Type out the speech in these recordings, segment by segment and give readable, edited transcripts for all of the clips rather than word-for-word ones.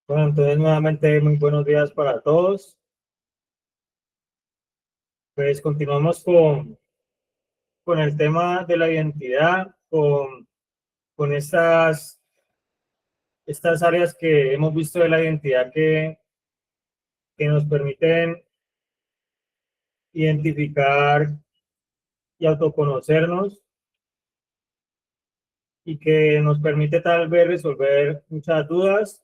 Bueno, entonces nuevamente muy buenos días para todos. Pues continuamos con el tema de la identidad, con estas áreas que hemos visto de la identidad que nos permiten identificar y autoconocernos y que nos permite tal vez resolver muchas dudas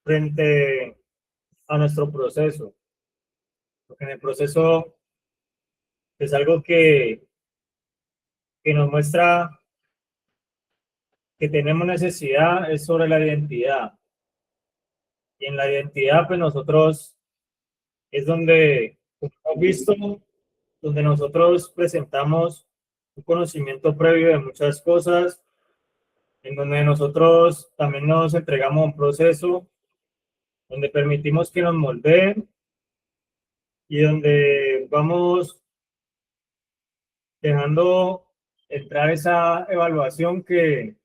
frente a nuestro proceso. Porque en el proceso es algo que nos muestra que tenemos necesidad, es sobre la identidad. Y en la identidad, pues nosotros es donde, como hemos visto, donde nosotros presentamos un conocimiento previo de muchas cosas, en donde nosotros también nos entregamos a un proceso, donde permitimos que nos moldeen y donde vamos dejando entrar esa evaluación que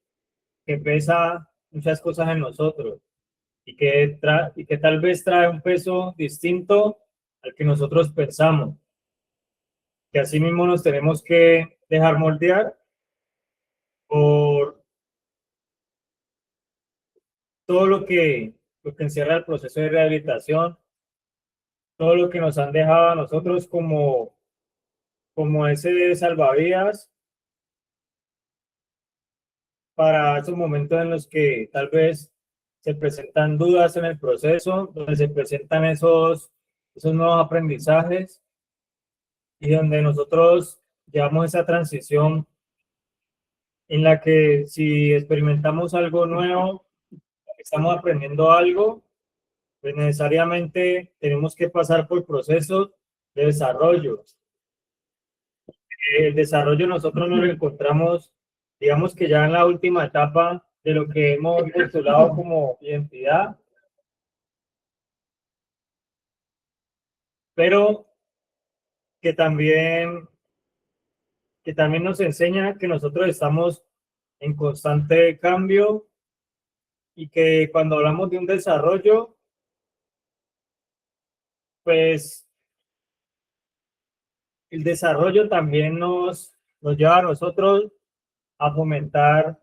pesa muchas cosas en nosotros y que tal vez trae un peso distinto al que nosotros pensamos, que así mismo nos tenemos que dejar moldear por todo lo que encierra el proceso de rehabilitación, todo lo que nos han dejado a nosotros como ese salvavidas para esos momentos en los que tal vez se presentan dudas en el proceso, donde se presentan esos nuevos aprendizajes y donde nosotros llevamos esa transición en la que si experimentamos algo nuevo, estamos aprendiendo algo, pues necesariamente tenemos que pasar por procesos de desarrollo. El desarrollo nosotros nos lo encontramos, digamos que ya en la última etapa de lo que hemos postulado como identidad, pero que también, que también nos enseña que nosotros estamos en constante cambio y que cuando hablamos de un desarrollo, pues el desarrollo también nos lleva a nosotros a fomentar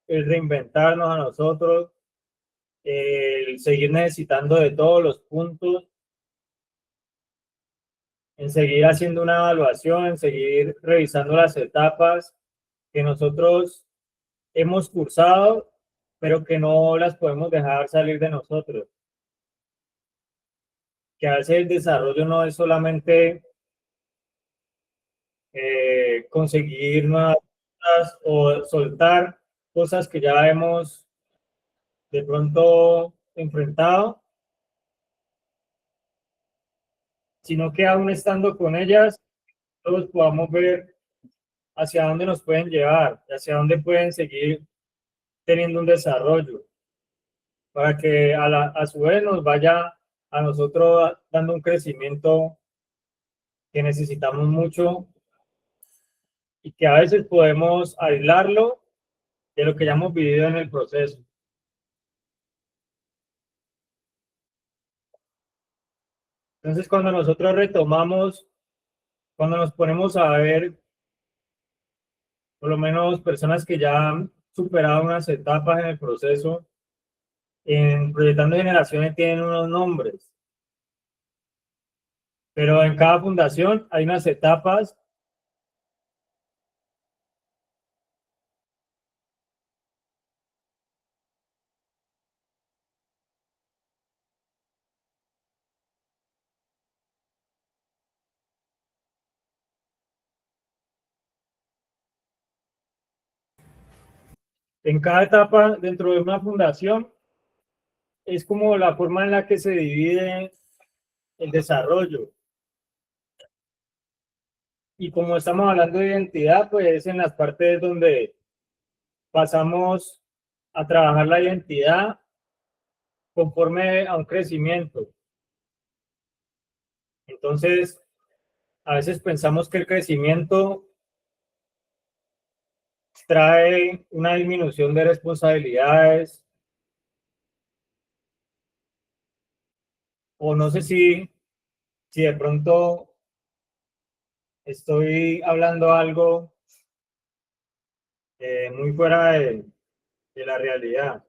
el reinventarnos a nosotros, el seguir necesitando de todos los puntos, en seguir haciendo una evaluación, en seguir revisando las etapas que nosotros hemos cursado, pero que no las podemos dejar salir de nosotros. Que a veces el desarrollo no es solamente conseguir nuevas cosas o soltar cosas que ya hemos de pronto enfrentado, sino que aún estando con ellas, todos podamos ver hacia dónde nos pueden llevar, hacia dónde pueden seguir teniendo un desarrollo, para que a su vez nos vaya a nosotros dando un crecimiento que necesitamos mucho y que a veces podemos aislarlo de lo que ya hemos vivido en el proceso. Entonces, cuando nosotros retomamos, cuando nos ponemos a ver, por lo menos personas que ya han superado unas etapas en el proceso, en Proyectando Generaciones tienen unos nombres, pero en cada fundación hay unas etapas. En cada etapa dentro de una fundación es como la forma en la que se divide el desarrollo. Y como estamos hablando de identidad, pues en las partes donde pasamos a trabajar la identidad conforme a un crecimiento. Entonces, a veces pensamos que el crecimiento trae una disminución de responsabilidades, o no sé si de pronto estoy hablando algo muy fuera de la realidad.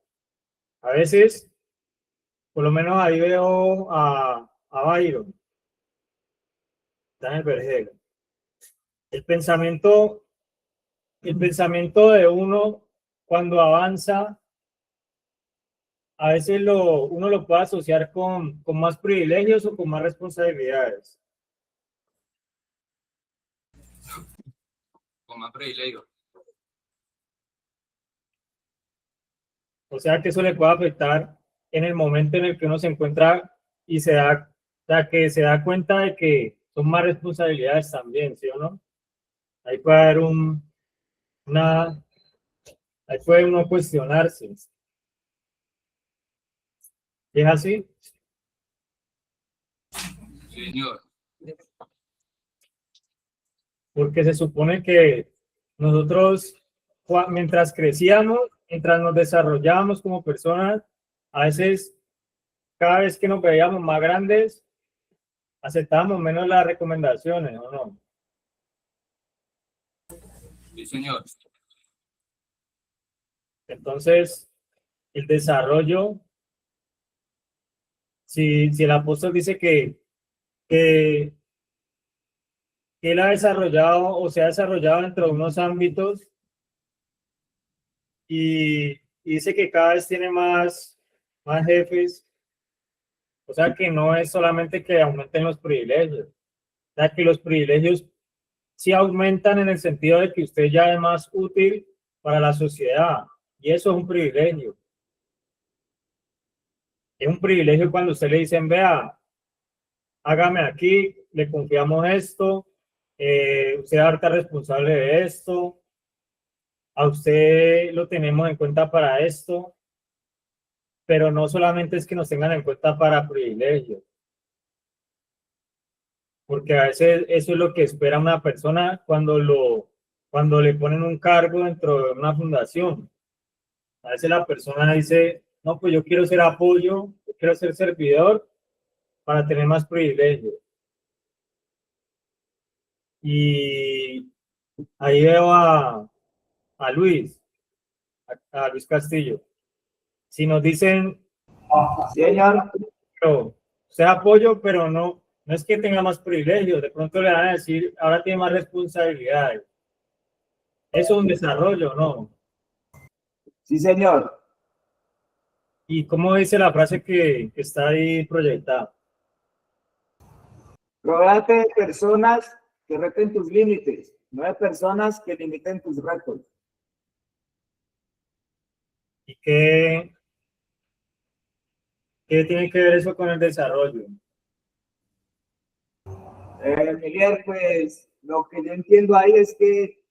A veces, por lo menos ahí veo a Byron, está en el vergel. El pensamiento de uno cuando avanza, a veces uno lo puede asociar con más privilegios o con más responsabilidades. Con más privilegios. O sea que eso le puede afectar en el momento en el que uno se encuentra y que se da cuenta de que son más responsabilidades también, ¿sí o no? Ahí puede haber ahí puede uno cuestionarse. ¿Es así? Señor. Porque se supone que nosotros, mientras crecíamos, mientras nos desarrollábamos como personas, a veces, cada vez que nos veíamos más grandes, aceptábamos menos las recomendaciones, ¿o no? Sí, señor. Entonces, el desarrollo, si el apóstol dice que él ha desarrollado o se ha desarrollado dentro de unos ámbitos y dice que cada vez tiene más jefes, o sea que no es solamente que aumenten los privilegios, o sea que los privilegios sí aumentan en el sentido de que usted ya es más útil para la sociedad y eso es un privilegio. Es un privilegio cuando usted le dicen, vea, hágame aquí, le confiamos esto, usted es harta responsable de esto, a usted lo tenemos en cuenta para esto, pero no solamente es que nos tengan en cuenta para privilegios, porque a veces eso es lo que espera una persona cuando le ponen un cargo dentro de una fundación. A veces la persona dice, no, pues yo quiero ser apoyo, yo quiero ser servidor para tener más privilegios. Y ahí veo a Luis, a Luis Castillo. Si nos dicen, Señor, pero sea apoyo, pero no es que tenga más privilegios, de pronto le van a decir, ahora tiene más responsabilidades. Eso es un desarrollo, ¿no? sí, señor. ¿Y cómo dice la frase que está ahí proyectada? Rodéate de personas que reten tus límites, no de personas que limiten tus retos. ¿Y qué tiene que ver eso con el desarrollo? Miguel, pues lo que yo entiendo ahí es que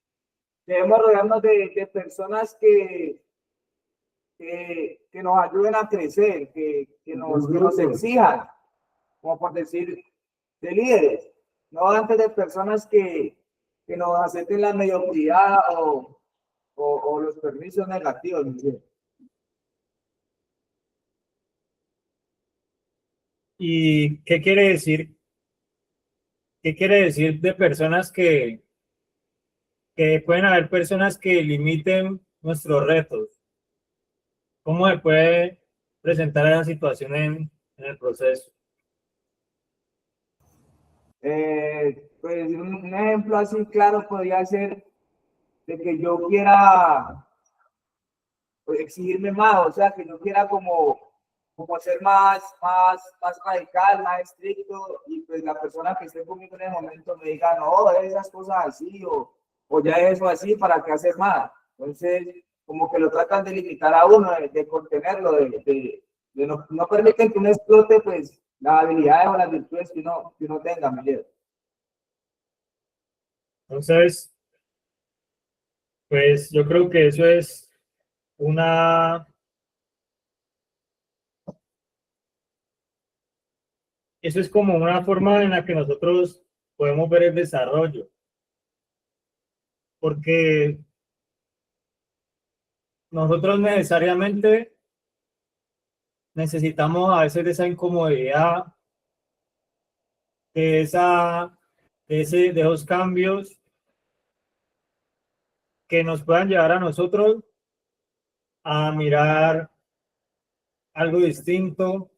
debemos rodearnos de personas que nos ayuden a crecer, que nos exijan, como por decir, de líderes, no antes de personas que nos acepten la mediocridad o los permisos negativos. Miguel. ¿Y qué quiere decir? ¿Qué quiere decir de personas que pueden haber personas que limiten nuestros retos? ¿Cómo se puede presentar esa situación en el proceso? Pues un ejemplo así claro podría ser de que yo quiera pues, exigirme más, o sea, que yo quiera como ser más radical, más estricto, y pues la persona que esté conmigo en el momento me diga, no, esas cosas así, o ya eso así, ¿para qué hacer más? Entonces, como que lo tratan de limitar a uno, de contenerlo, de no permiten que uno explote, pues, las habilidades o las virtudes que uno tenga, Miguel. Entonces, pues yo creo que una, eso es como una forma en la que nosotros podemos ver el desarrollo, porque nosotros necesariamente necesitamos a veces de esa incomodidad, de de esos cambios que nos puedan llevar a nosotros a mirar algo distinto,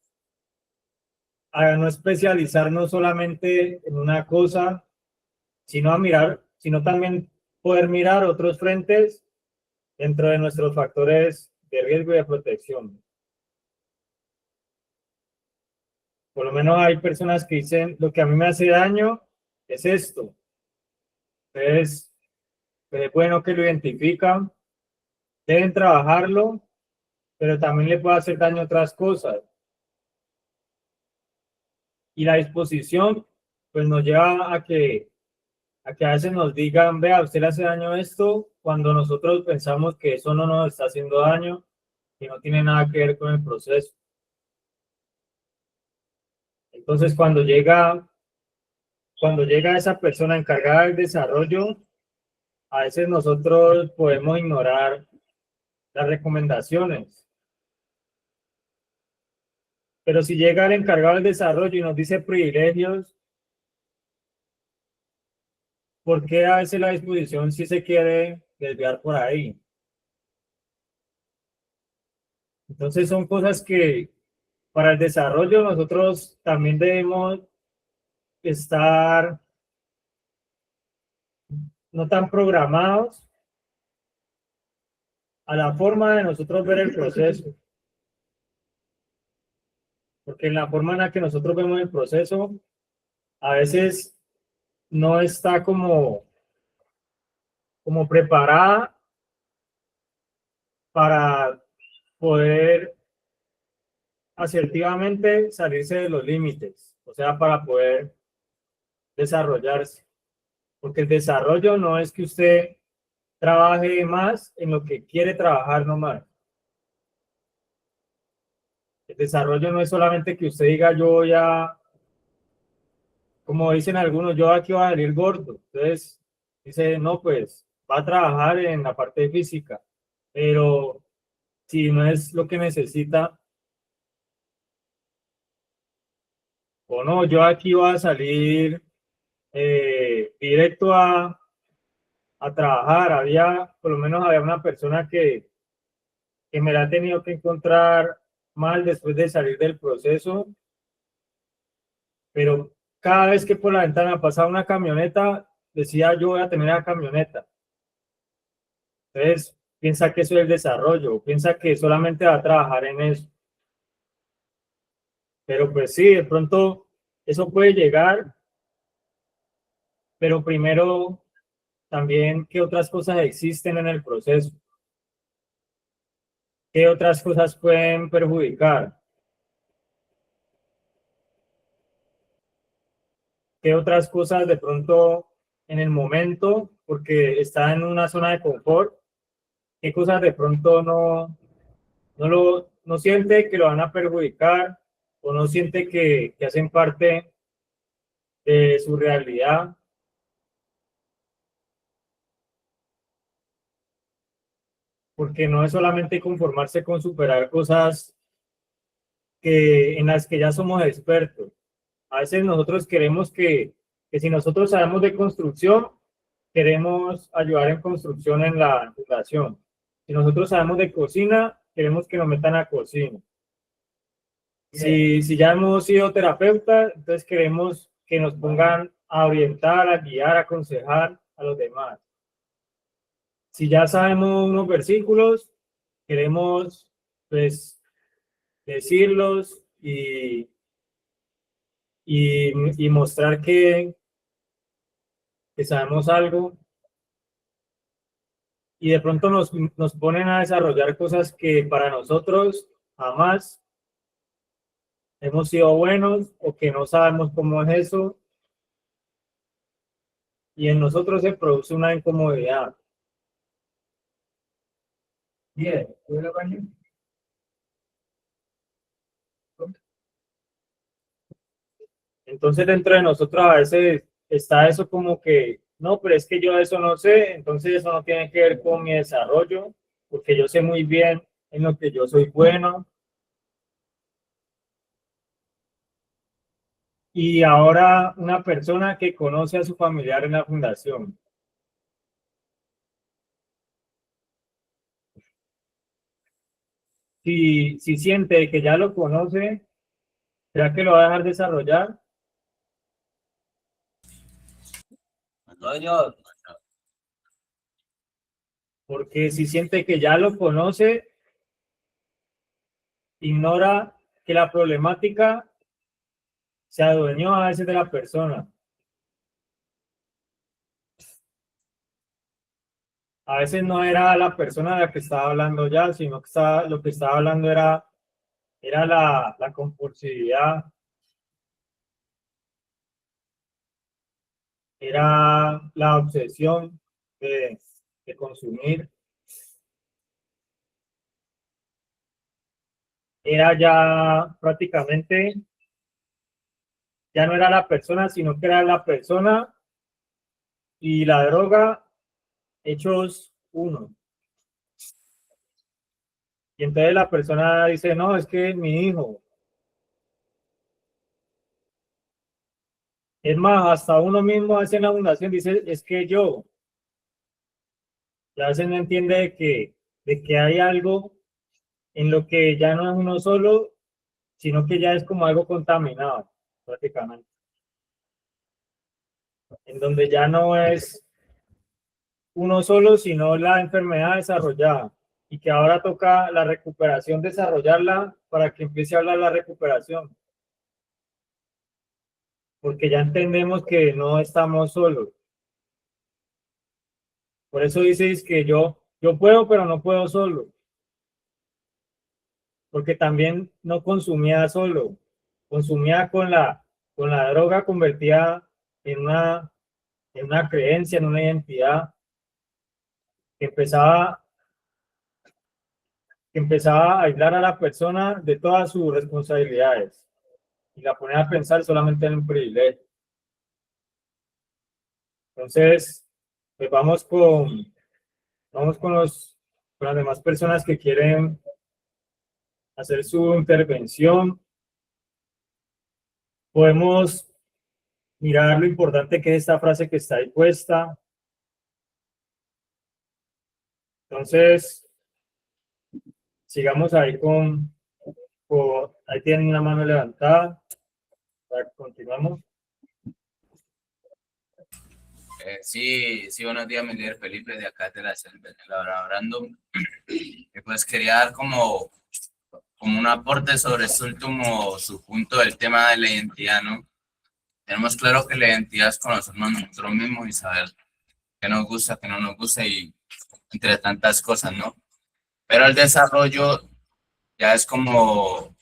a no especializarnos solamente en una cosa, sino también poder mirar otros frentes dentro de nuestros factores de riesgo y de protección. Por lo menos hay personas que dicen, lo que a mí me hace daño es esto. Entonces, es bueno que lo identifican, deben trabajarlo, pero también le puede hacer daño a otras cosas. Y la disposición, pues nos lleva a que a veces nos digan, vea, usted le hace daño a esto, cuando nosotros pensamos que eso no nos está haciendo daño, que no tiene nada que ver con el proceso. Entonces, cuando llega esa persona encargada del desarrollo, a veces nosotros podemos ignorar las recomendaciones. Pero si llega el encargado del desarrollo y nos dice privilegios, ¿por qué a veces la disposición sí se quiere desviar por ahí? Entonces son cosas que para el desarrollo nosotros también debemos estar no tan programados a la forma de nosotros ver el proceso. Porque en la forma en la que nosotros vemos el proceso, a veces no está como preparada para poder asertivamente salirse de los límites, o sea, para poder desarrollarse. Porque el desarrollo no es que usted trabaje más en lo que quiere trabajar nomás. El desarrollo no es solamente que usted diga yo voy a, como dicen algunos, yo aquí voy a salir gordo. Entonces dice, no, pues va a trabajar en la parte física, pero si no es lo que necesita, o no, yo aquí voy a salir directo a trabajar. Por lo menos había una persona que me la ha tenido que encontrar mal después de salir del proceso, pero cada vez que por la ventana pasaba una camioneta, decía yo voy a tener la camioneta. Entonces, piensa que eso es el desarrollo, piensa que solamente va a trabajar en eso. Pero pues sí, de pronto eso puede llegar, pero primero también qué otras cosas existen en el proceso, qué otras cosas pueden perjudicar, qué otras cosas de pronto en el momento, porque está en una zona de confort, qué cosas de pronto no siente que lo van a perjudicar o no siente que hacen parte de su realidad. Porque no es solamente conformarse con superar cosas en las que ya somos expertos. A veces nosotros queremos que si nosotros sabemos de construcción, queremos ayudar en construcción en la fundación. Si nosotros sabemos de cocina, queremos que nos metan a cocina. Si ya hemos sido terapeutas, entonces queremos que nos pongan a orientar, a guiar, a aconsejar a los demás. Si ya sabemos unos versículos, queremos pues decirlos y mostrar que sabemos algo, y de pronto nos ponen a desarrollar cosas que para nosotros jamás hemos sido buenos o que no sabemos cómo es eso, y en nosotros se produce una incomodidad. Bien, entonces dentro de nosotros a veces está eso como que, no, pero es que yo eso no sé, entonces eso no tiene que ver con mi desarrollo, porque yo sé muy bien en lo que yo soy bueno. Y ahora una persona que conoce a su familiar en la fundación. Si siente que ya lo conoce, ¿será que lo va a dejar desarrollar? Señor. Porque si siente que ya lo conoce, ignora que la problemática se adueñó a veces de la persona. A veces no era la persona de la que estaba hablando ya, sino que lo que estaba hablando era la compulsividad, era la obsesión de consumir, era ya prácticamente, ya no era la persona, sino que era la persona y la droga hechos uno. Y entonces la persona dice, no, es que mi hijo. Es más, hasta uno mismo hace en la fundación, dice, es que yo, ya a veces no entiende de que hay algo en lo que ya no es uno solo, sino que ya es como algo contaminado, prácticamente. En donde ya no es uno solo, sino la enfermedad desarrollada. Y que ahora toca la recuperación, desarrollarla para que empiece a hablar la recuperación. Porque ya entendemos que no estamos solos. Por eso dices que yo puedo, pero no puedo solo. Porque también no consumía solo, consumía con la droga convertida en una creencia, en una identidad que empezaba a aislar a la persona de todas sus responsabilidades y la ponía a pensar solamente en un privilegio. Entonces, pues vamos con las demás personas que quieren hacer su intervención. Podemos mirar lo importante que es esta frase que está ahí puesta. Entonces, sigamos ahí ahí tienen una mano levantada. Continuamos. Sí, sí, buenos días, mi líder Felipe, de acá de la Random. Y pues quería dar como un aporte sobre este último subpunto del tema de la identidad, ¿no? Tenemos claro que la identidad es conocernos nosotros mismos y saber qué nos gusta, qué no nos gusta y entre tantas cosas, ¿no? Pero el desarrollo ya es como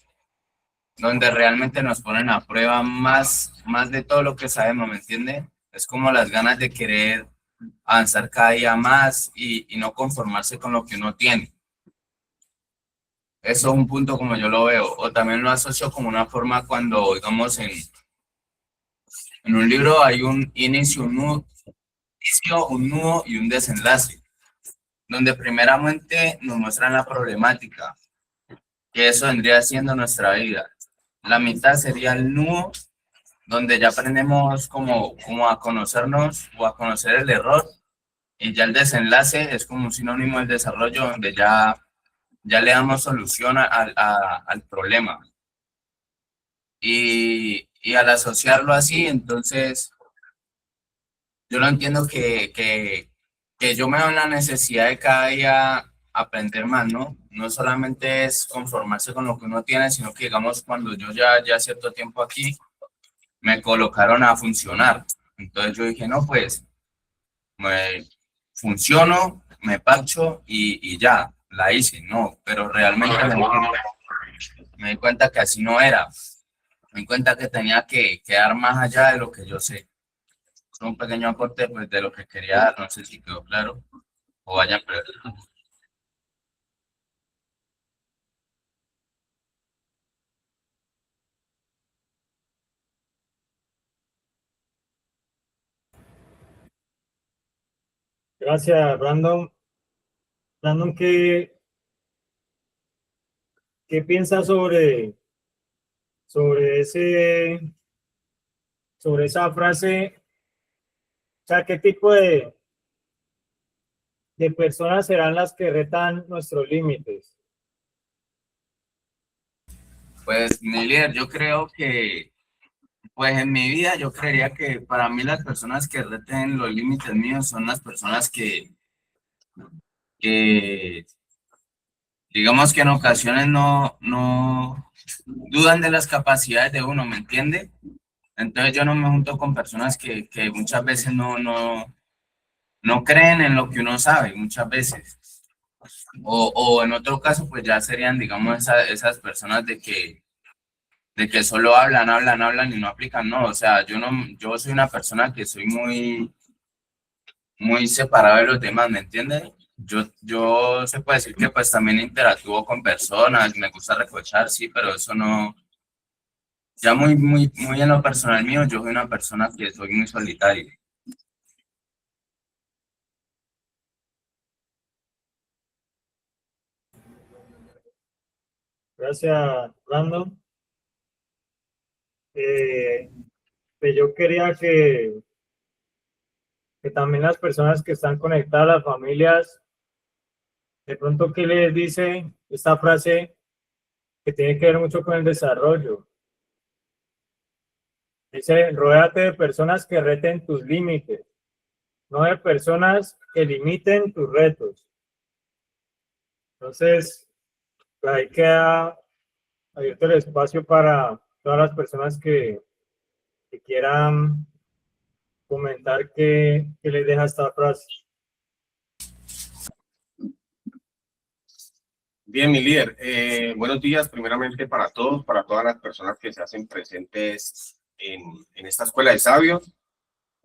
donde realmente nos ponen a prueba más de todo lo que sabemos, ¿me entiende? Es como las ganas de querer avanzar cada día más y no conformarse con lo que uno tiene. Eso es un punto como yo lo veo. O también lo asocio como una forma cuando, digamos, en un libro hay un inicio, un nudo y un desenlace, donde primeramente nos muestran la problemática, que eso vendría siendo nuestra vida. La mitad sería el nudo, donde ya aprendemos como a conocernos o a conocer el error, y ya el desenlace es como un sinónimo del desarrollo, donde ya le damos solución al problema. Y al asociarlo así, entonces yo no entiendo que yo me veo en la necesidad de cada día aprender más, ¿no? No solamente es conformarse con lo que uno tiene, sino que digamos cuando yo ya cierto tiempo aquí, me colocaron a funcionar. Entonces yo dije, no, pues me funciono, me parcho y ya, la hice, no, pero realmente me di cuenta que así no era. Me di cuenta que tenía que quedar más allá de lo que yo sé. Es un pequeño aporte pues, de lo que quería dar, no sé si quedó claro o vayan, pero Gracias, Brandon. Brandon, ¿qué piensas sobre sobre esa frase? O sea, ¿qué tipo de personas serán las que retan nuestros límites? Pues, mi líder, yo creo que, pues en mi vida, yo creería que para mí las personas que reten los límites míos son las personas que digamos que en ocasiones no dudan de las capacidades de uno, ¿me entiende? Entonces yo no me junto con personas que muchas veces no creen en lo que uno sabe, muchas veces. O en otro caso, pues ya serían, digamos, esas personas de que solo hablan y no aplican, no. O sea, yo soy una persona que soy muy separado de los demás, ¿me entiendes? Yo se puede decir que pues también interactúo con personas, me gusta recochar, sí, pero eso no, ya muy en lo personal mío, yo soy una persona que soy muy solitaria. Gracias, Brandon. Pues yo quería que también las personas que están conectadas, las familias, de pronto, ¿qué les dice esta frase que tiene que ver mucho con el desarrollo? Dice, rodéate de personas que reten tus límites, no de personas que limiten tus retos. Entonces, pues ahí queda abierto el espacio para todas las personas que quieran comentar qué les deja esta frase. Bien, mi líder. Buenos días, primeramente para todos, para todas las personas que se hacen presentes en esta escuela de sabios.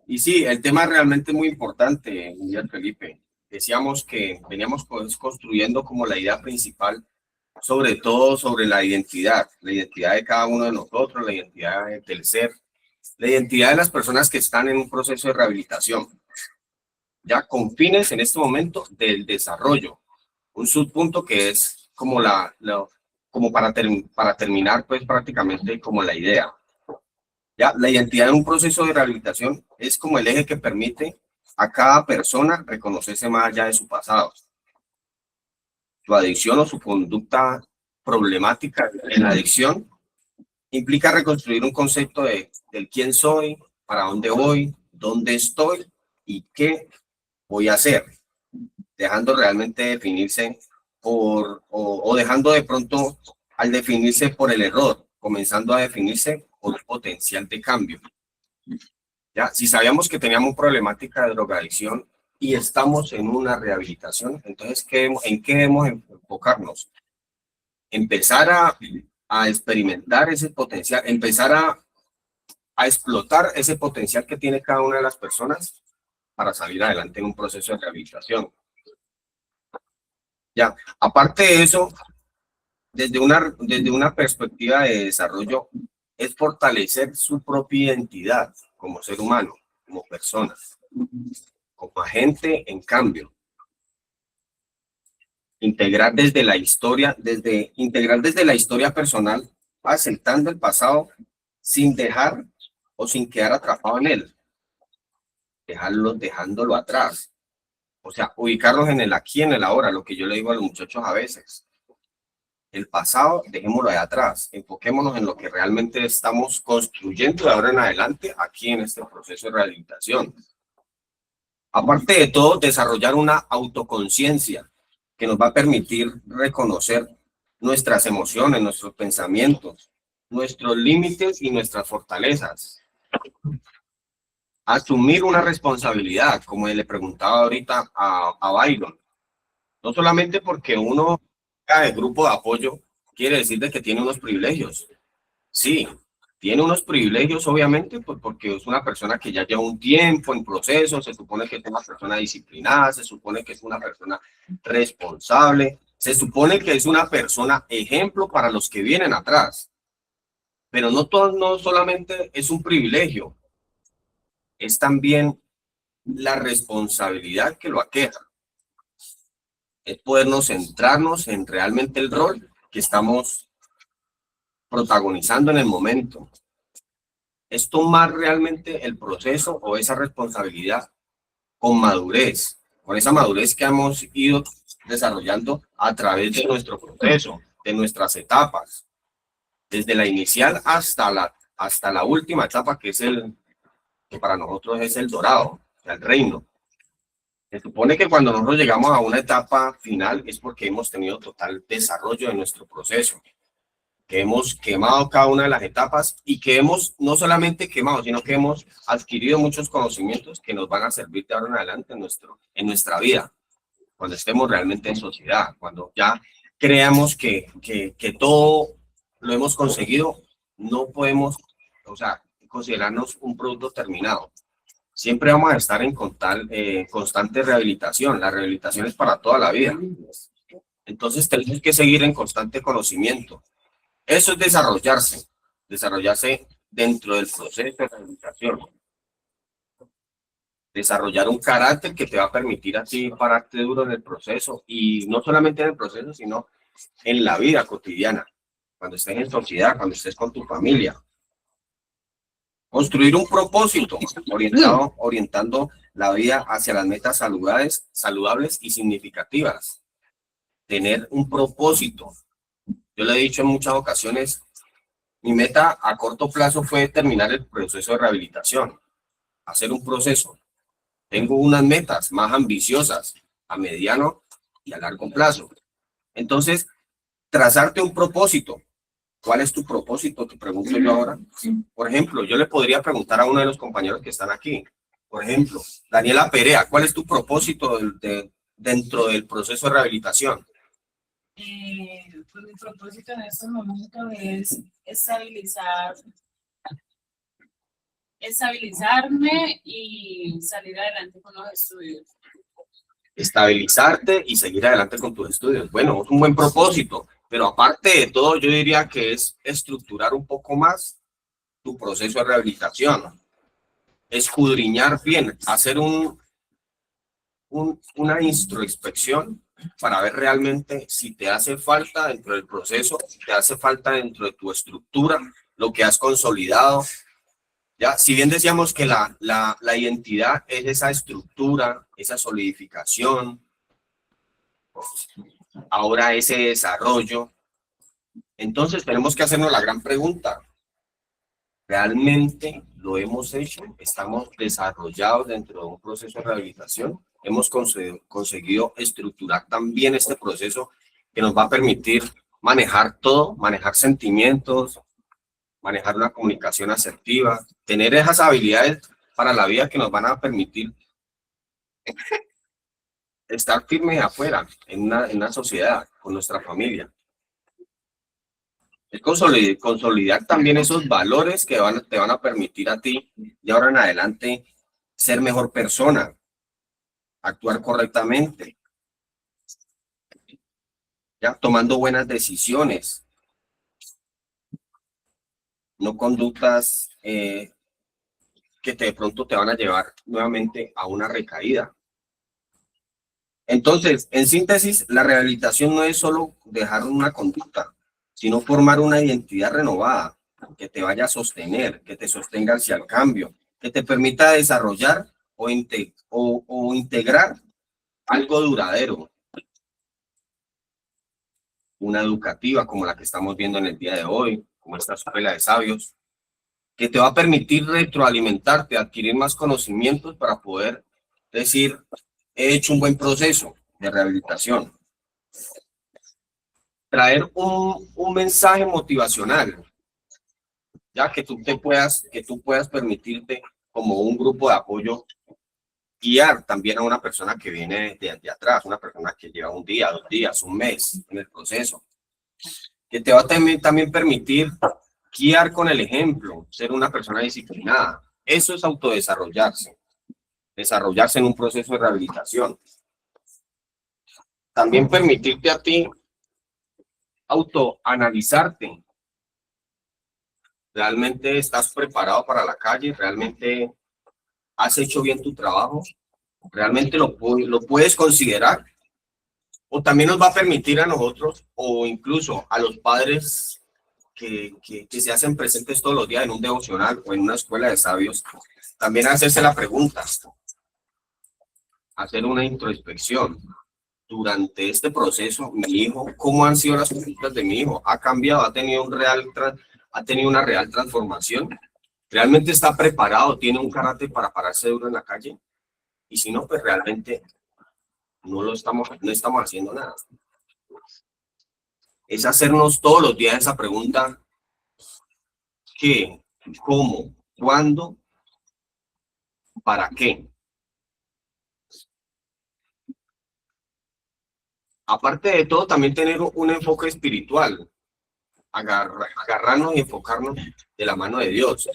Y sí, el tema realmente es muy importante, mi líder Felipe. Decíamos que veníamos construyendo como la idea principal, sobre todo sobre la identidad de cada uno de nosotros, la identidad del ser, la identidad de las personas que están en un proceso de rehabilitación, ya con fines en este momento del desarrollo. Un subpunto que es como como para terminar pues prácticamente como la idea. Ya, la identidad en un proceso de rehabilitación es como el eje que permite a cada persona reconocerse más allá de su pasado, su adicción o su conducta problemática en la adicción. Implica reconstruir un concepto del quién soy, para dónde voy, dónde estoy y qué voy a hacer, dejando realmente definirse o dejando de pronto al definirse por el error, comenzando a definirse por un potencial de cambio. Ya, si sabíamos que teníamos problemática de drogadicción y estamos en una rehabilitación, entonces ¿en qué debemos enfocarnos? Empezar a experimentar ese potencial, empezar a explotar ese potencial que tiene cada una de las personas para salir adelante en un proceso de rehabilitación. Ya, aparte de eso, desde una perspectiva de desarrollo, es fortalecer su propia identidad como ser humano, como persona, como agente en cambio. Integrar desde la historia personal, aceptando el pasado sin dejar o sin quedar atrapado en él, dejándolo atrás. O sea, ubicarnos en el aquí, en el ahora, lo que yo le digo a los muchachos a veces. El pasado, dejémoslo de atrás, enfoquémonos en lo que realmente estamos construyendo de ahora en adelante aquí en este proceso de rehabilitación. Aparte de todo, desarrollar una autoconciencia que nos va a permitir reconocer nuestras emociones, nuestros pensamientos, nuestros límites y nuestras fortalezas. Asumir una responsabilidad, como le preguntaba ahorita a Byron. No solamente porque uno cae de grupo de apoyo, quiere decir de que tiene unos privilegios. Sí, tiene unos privilegios, obviamente, pues porque es una persona que ya lleva un tiempo en proceso, se supone que es una persona disciplinada, se supone que es una persona responsable, se supone que es una persona ejemplo para los que vienen atrás. Pero no solamente es un privilegio, es también la responsabilidad que lo aqueja. es podernos centrarnos en realmente el rol que estamos protagonizando en el momento. Es tomar realmente el proceso o esa responsabilidad con madurez, con esa madurez que hemos ido desarrollando a través de nuestro proceso, de nuestras etapas, desde la inicial hasta la última etapa, que para nosotros es el dorado, el reino. Se supone que cuando nosotros llegamos a una etapa final es porque hemos tenido total desarrollo de nuestro proceso, que hemos quemado cada una de las etapas y que hemos no solamente quemado, sino que hemos adquirido muchos conocimientos que nos van a servir de ahora en adelante en nuestra vida, cuando estemos realmente en sociedad, cuando ya creamos que todo lo hemos conseguido, no podemos, o sea, considerarnos un producto terminado. Siempre vamos a estar en constante rehabilitación. La rehabilitación es para toda la vida. Entonces tenemos que seguir en constante conocimiento. Eso es desarrollarse dentro del proceso de rehabilitación. Desarrollar un carácter que te va a permitir a ti pararte duro en el proceso, y no solamente en el proceso, sino en la vida cotidiana, cuando estés en sociedad, cuando estés con tu familia. Construir un propósito orientando la vida hacia las metas saludables y significativas. Tener un propósito. Yo le he dicho en muchas ocasiones, mi meta a corto plazo fue terminar el proceso de rehabilitación, hacer un proceso. Tengo unas metas más ambiciosas a mediano y a largo plazo. Entonces, trazarte un propósito. ¿Cuál es tu propósito? Te pregunto yo ahora. Por ejemplo, yo le podría preguntar a uno de los compañeros que están aquí. Por ejemplo, Daniela Perea, ¿cuál es tu propósito dentro del proceso de rehabilitación? Pues mi propósito en este momento es estabilizarme y salir adelante con los estudios. Estabilizarte y seguir adelante con tus estudios. Bueno, es un buen propósito, pero aparte de todo, yo diría que es estructurar un poco más tu proceso de rehabilitación, escudriñar bien, hacer una introspección para ver realmente si te hace falta dentro del proceso, te hace falta dentro de tu estructura, lo que has consolidado. Ya, si bien decíamos que la identidad es esa estructura, esa solidificación, ahora ese desarrollo, entonces tenemos que hacernos la gran pregunta: ¿realmente lo hemos hecho? ¿Estamos desarrollados dentro de un proceso de rehabilitación? ¿Hemos conseguido estructurar también este proceso que nos va a permitir manejar todo, manejar sentimientos, manejar una comunicación asertiva, tener esas habilidades para la vida que nos van a permitir estar firmes afuera, en una sociedad, con nuestra familia? Es consolidar también esos valores que te van a permitir a ti, de ahora en adelante, ser mejor persona, actuar correctamente, ya tomando buenas decisiones, no conductas que de pronto te van a llevar nuevamente a una recaída. Entonces, en síntesis, la rehabilitación no es solo dejar una conducta, sino formar una identidad renovada que te vaya a sostener, que te sostenga hacia el cambio, que te permita desarrollar o integrar algo duradero. Una educativa como la que estamos viendo en el día de hoy, como esta escuela de sabios, que te va a permitir retroalimentarte, adquirir más conocimientos para poder decir: he hecho un buen proceso de rehabilitación. Traer un mensaje motivacional, ya que tú puedas permitirte, como un grupo de apoyo, guiar también a una persona que viene de atrás, una persona que lleva un día, 2 días, un mes en el proceso, que te va a también permitir guiar con el ejemplo, ser una persona disciplinada. Eso es autodesarrollarse, desarrollarse en un proceso de rehabilitación. También permitirte a ti autoanalizarte. ¿Realmente estás preparado para la calle? ¿Realmente has hecho bien tu trabajo? ¿Realmente lo puedes considerar? O también nos va a permitir a nosotros, o incluso a los padres que se hacen presentes todos los días en un devocional o en una escuela de sabios, también hacerse la pregunta, hacer una introspección. Durante este proceso, mi hijo, ¿cómo han sido las conductas de mi hijo? ¿Ha cambiado? ¿Ha tenido una real transformación? ¿Realmente está preparado? ¿Tiene un carácter para pararse duro en la calle? Y si no, pues realmente no estamos haciendo nada. Es hacernos todos los días esa pregunta: ¿qué? ¿Cómo? ¿Cuándo? ¿Para qué? Aparte de todo, también tener un enfoque espiritual, agarrarnos y enfocarnos de la mano de Dios,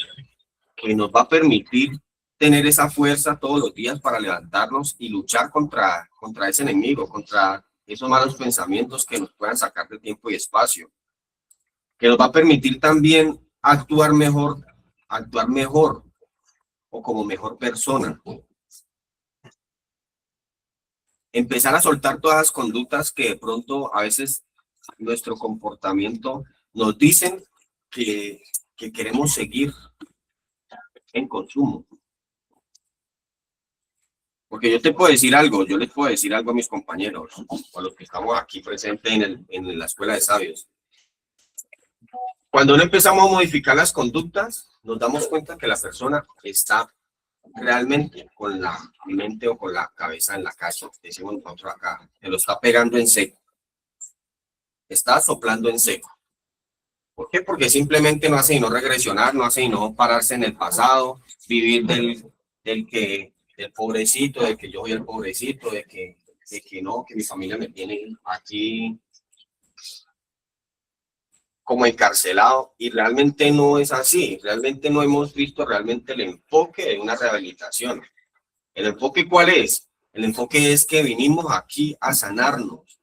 que nos va a permitir tener esa fuerza todos los días para levantarnos y luchar contra ese enemigo, contra esos malos pensamientos que nos puedan sacar de tiempo y espacio, que nos va a permitir también actuar mejor o como mejor persona. Empezar a soltar todas las conductas que de pronto a veces nuestro comportamiento nos dicen que queremos seguir en consumo. Porque yo les puedo decir algo a mis compañeros, o a los que estamos aquí presentes en la escuela de sabios. Cuando no empezamos a modificar las conductas, nos damos cuenta que la persona está realmente con la mente o con la cabeza en la calle, decimos nosotros acá, se lo está pegando en seco, está soplando en seco. ¿Por qué? Porque simplemente no hace sino regresionar, no hace sino pararse en el pasado, vivir del pobrecito, de que yo soy el pobrecito, de que no, que mi familia me tiene aquí como encarcelado, y realmente no es así. Realmente no hemos visto realmente el enfoque de una rehabilitación. ¿El enfoque cuál es? El enfoque es que vinimos aquí a sanarnos,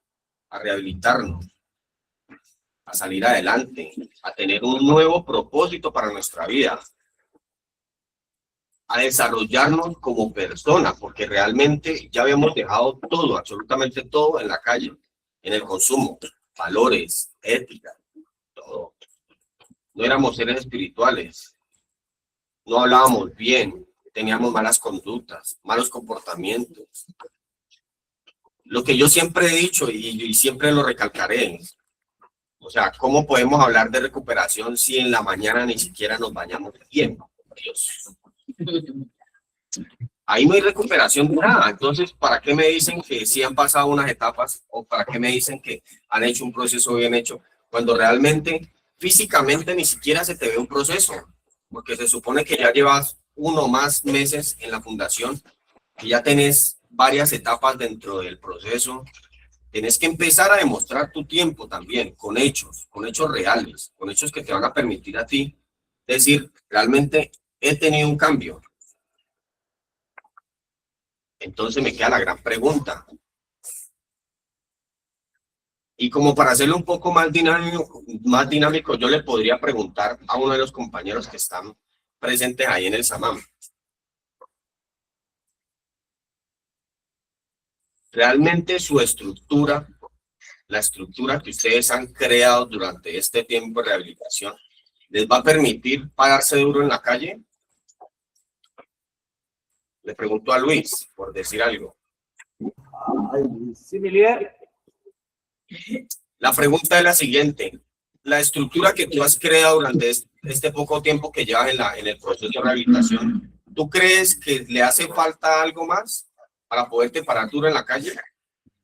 a rehabilitarnos, a salir adelante, a tener un nuevo propósito para nuestra vida, a desarrollarnos como persona, porque realmente ya habíamos dejado todo, absolutamente todo en la calle, en el consumo, valores, ética, todo. No éramos seres espirituales, no hablábamos bien, teníamos malas conductas, malos comportamientos. Lo que yo siempre he dicho y siempre lo recalcaré, o sea, ¿cómo podemos hablar de recuperación si en la mañana ni siquiera nos bañamos bien? Dios. Ahí no hay recuperación de nada. Entonces, ¿para qué me dicen que sí han pasado unas etapas? ¿O para qué me dicen que han hecho un proceso bien hecho? Cuando realmente, físicamente, ni siquiera se te ve un proceso. Porque se supone que ya llevas 1 o más meses en la fundación, que ya tenés varias etapas dentro del proceso. Tienes que empezar a demostrar tu tiempo también, con hechos reales, con hechos que te van a permitir a ti decir, realmente he tenido un cambio. Entonces me queda la gran pregunta. Y como para hacerlo un poco más dinámico, yo le podría preguntar a uno de los compañeros que están presentes ahí en el Samam. Realmente su estructura, la estructura que ustedes han creado durante este tiempo de rehabilitación, ¿les va a permitir pararse duro en la calle? Le pregunto a Luis, por decir algo. Sí, mi líder. La pregunta es la siguiente. La estructura que tú has creado durante este poco tiempo que llevas en el proceso de rehabilitación, ¿tú crees que le hace falta algo más para poderte parar duro en la calle?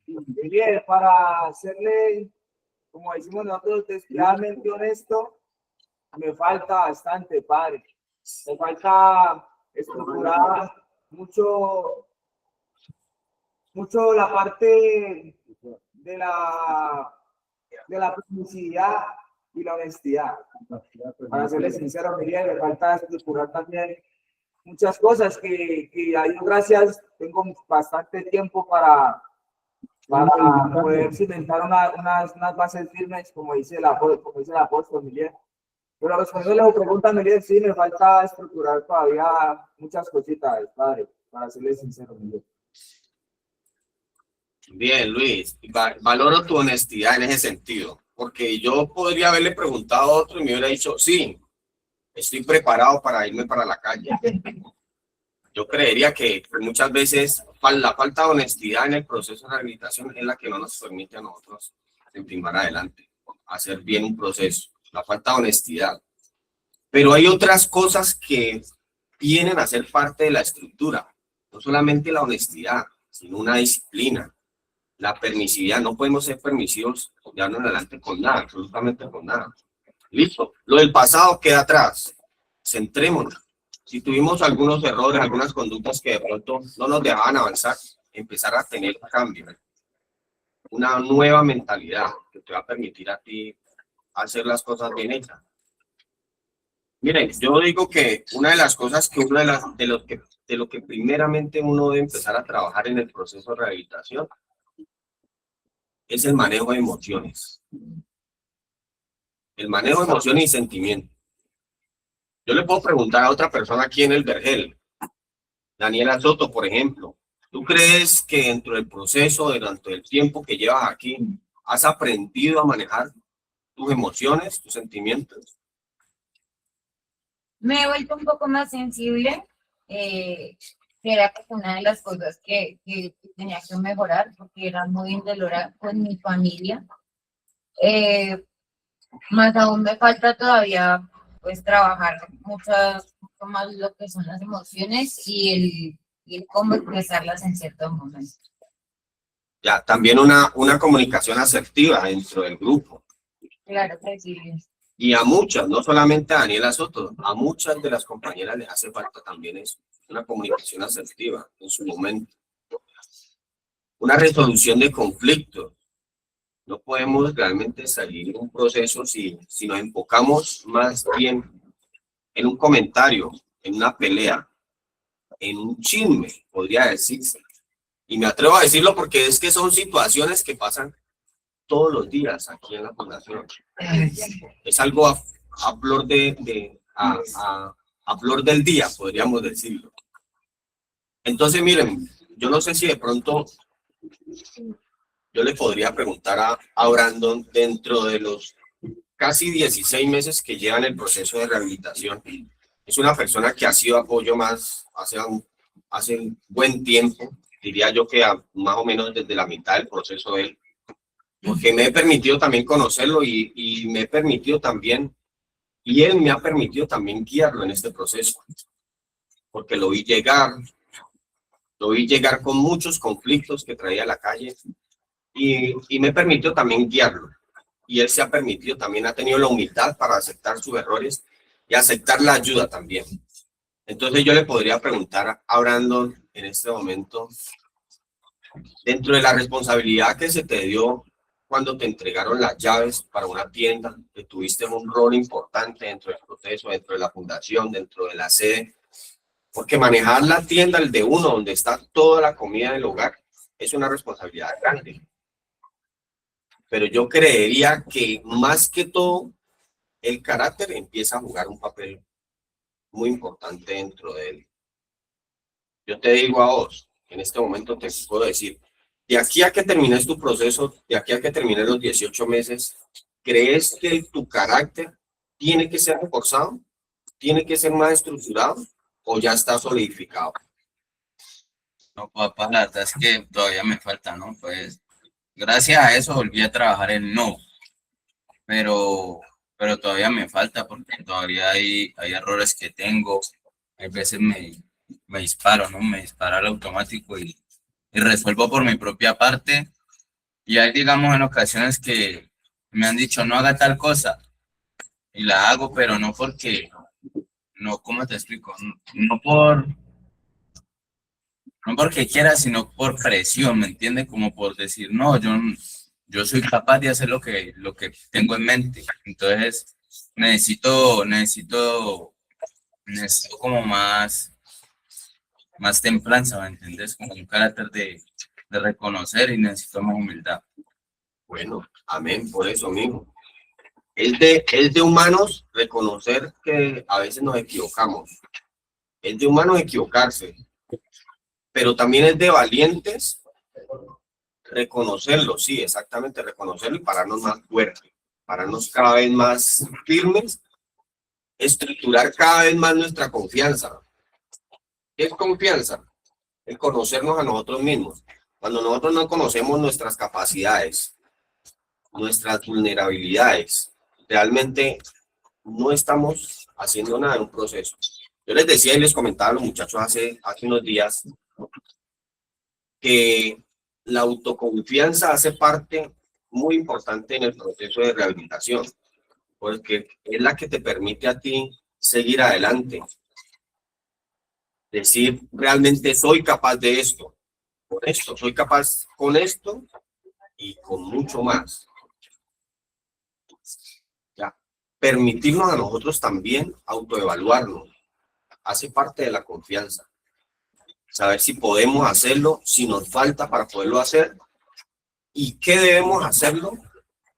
Mi líder, para serle, como decimos nosotros, descaradamente honesto, me falta bastante, padre. Me falta estructurar mucho la parte de la publicidad y la honestidad. Para serles sincero, Miguel, me falta estructurar también muchas cosas que a Dios gracias tengo bastante tiempo para poder cimentar unas bases firmes, como dice el apóstol Miguel. Pero respondiendo a la pregunta, Miguel, sí, me falta estructurar todavía muchas cositas, padre, para serles sincero, Miguel. Bien, Luis, valoro tu honestidad en ese sentido, porque yo podría haberle preguntado a otro y me hubiera dicho, sí, estoy preparado para irme para la calle. Yo creería que muchas veces la falta de honestidad en el proceso de rehabilitación es la que no nos permite a nosotros continuar adelante, hacer bien un proceso, la falta de honestidad. Pero hay otras cosas que vienen a ser parte de la estructura, no solamente la honestidad, sino una disciplina, la permisividad. No podemos ser permisivos de ahora en adelante con nada, absolutamente con nada. Listo, lo del pasado queda atrás, centrémonos. Si tuvimos algunos errores, algunas conductas que de pronto no nos dejaban avanzar, empezar a tener cambio, una nueva mentalidad que te va a permitir a ti hacer las cosas bien hechas. Miren, yo digo que una de las cosas que de lo que primeramente uno debe empezar a trabajar en el proceso de rehabilitación es el manejo de emociones. El manejo de emociones y sentimientos. Yo le puedo preguntar a otra persona aquí en el Vergel, Daniela Soto, por ejemplo, ¿tú crees que dentro del proceso, durante el tiempo que llevas aquí, has aprendido a manejar tus emociones, tus sentimientos? Me he vuelto un poco más sensible, que era como una de las cosas que tenía que mejorar porque era muy indolora con mi familia. Más aún me falta todavía pues trabajar mucho más lo que son las emociones y el cómo expresarlas en ciertos momentos. Ya, también una comunicación asertiva dentro del grupo. Claro que sí. Y a muchas, no solamente a Daniela Soto, a muchas de las compañeras les hace falta también eso, una comunicación asertiva en su momento. Una resolución de conflictos. No podemos realmente salir de un proceso si nos enfocamos más bien en un comentario, en una pelea, en un chisme, podría decirse. Y me atrevo a decirlo porque es que son situaciones que pasan todos los días aquí en la fundación. Es algo a flor a flor del día, podríamos decirlo. Entonces, miren, yo no sé si de pronto yo le podría preguntar a Brandon, dentro de los casi 16 meses que lleva en el proceso de rehabilitación, es una persona que ha sido apoyo más hace un buen tiempo, diría yo que más o menos desde la mitad del proceso de él, porque me he permitido también conocerlo y me he permitido también, y él me ha permitido también guiarlo en este proceso, porque lo vi llegar con muchos conflictos que traía a la calle y me permitió también guiarlo. Y él se ha permitido, también ha tenido la humildad para aceptar sus errores y aceptar la ayuda también. Entonces yo le podría preguntar a Brandon en este momento, dentro de la responsabilidad que se te dio cuando te entregaron las llaves para una tienda, que tuviste un rol importante dentro del proceso, dentro de la fundación, dentro de la sede, porque manejar la tienda, el de uno, donde está toda la comida del hogar, es una responsabilidad grande. Pero yo creería que más que todo, el carácter empieza a jugar un papel muy importante dentro de él. Yo te digo a vos, en este momento te puedo decir, de aquí a que termines tu proceso, de aquí a que termines los 18 meses, ¿crees que tu carácter tiene que ser reforzado? ¿Tiene que ser más estructurado? ¿O ya está solidificado? No, papá, la verdad es que todavía me falta, ¿no? Pues gracias a eso volví a trabajar en no, pero todavía me falta porque todavía hay errores que tengo. Hay veces me disparo, ¿no? Me dispara al automático y resuelvo por mi propia parte. Y hay, digamos, en ocasiones que me han dicho, no haga tal cosa, y la hago, pero no porque, no, ¿cómo te explico? No porque quiera, sino por presión, ¿me entiendes? Como por decir, no, yo soy capaz de hacer lo que tengo en mente. Entonces, necesito como más templanza, ¿me entiendes? Como un carácter de reconocer y necesito más humildad. Bueno, amén, por eso mismo. Es de humanos reconocer que a veces nos equivocamos. Es de humanos equivocarse. Pero también es de valientes reconocerlo, sí, exactamente, reconocerlo y pararnos más fuerte, pararnos cada vez más firmes, estructurar cada vez más nuestra confianza. ¿Qué es confianza? El conocernos a nosotros mismos. Cuando nosotros no conocemos nuestras capacidades, nuestras vulnerabilidades, realmente no estamos haciendo nada en un proceso. Yo les decía y les comentaba a los muchachos hace unos días que la autoconfianza hace parte muy importante en el proceso de rehabilitación, porque es la que te permite a ti seguir adelante. Decir, realmente soy capaz de esto, con esto, soy capaz con esto y con mucho más. Ya. Permitirnos a nosotros también autoevaluarnos, hace parte de la confianza. Saber si podemos hacerlo, si nos falta para poderlo hacer y qué debemos hacerlo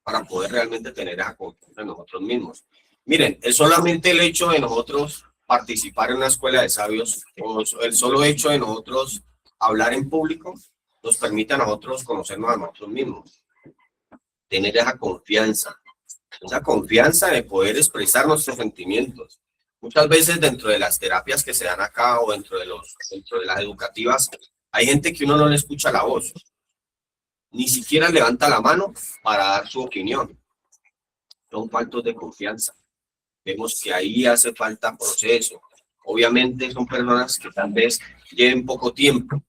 para poder realmente tener esa confianza en nosotros mismos. Miren, es solamente el hecho de nosotros participar en una escuela de sabios, o el solo hecho de nosotros hablar en público, nos permite a nosotros conocernos a nosotros mismos, tener esa confianza de poder expresar nuestros sentimientos. Muchas veces dentro de las terapias que se dan acá o dentro de las educativas, hay gente que uno no le escucha la voz, ni siquiera levanta la mano para dar su opinión. Son faltos de confianza. Vemos que ahí hace falta proceso. Obviamente son personas que tal vez lleven poco tiempo,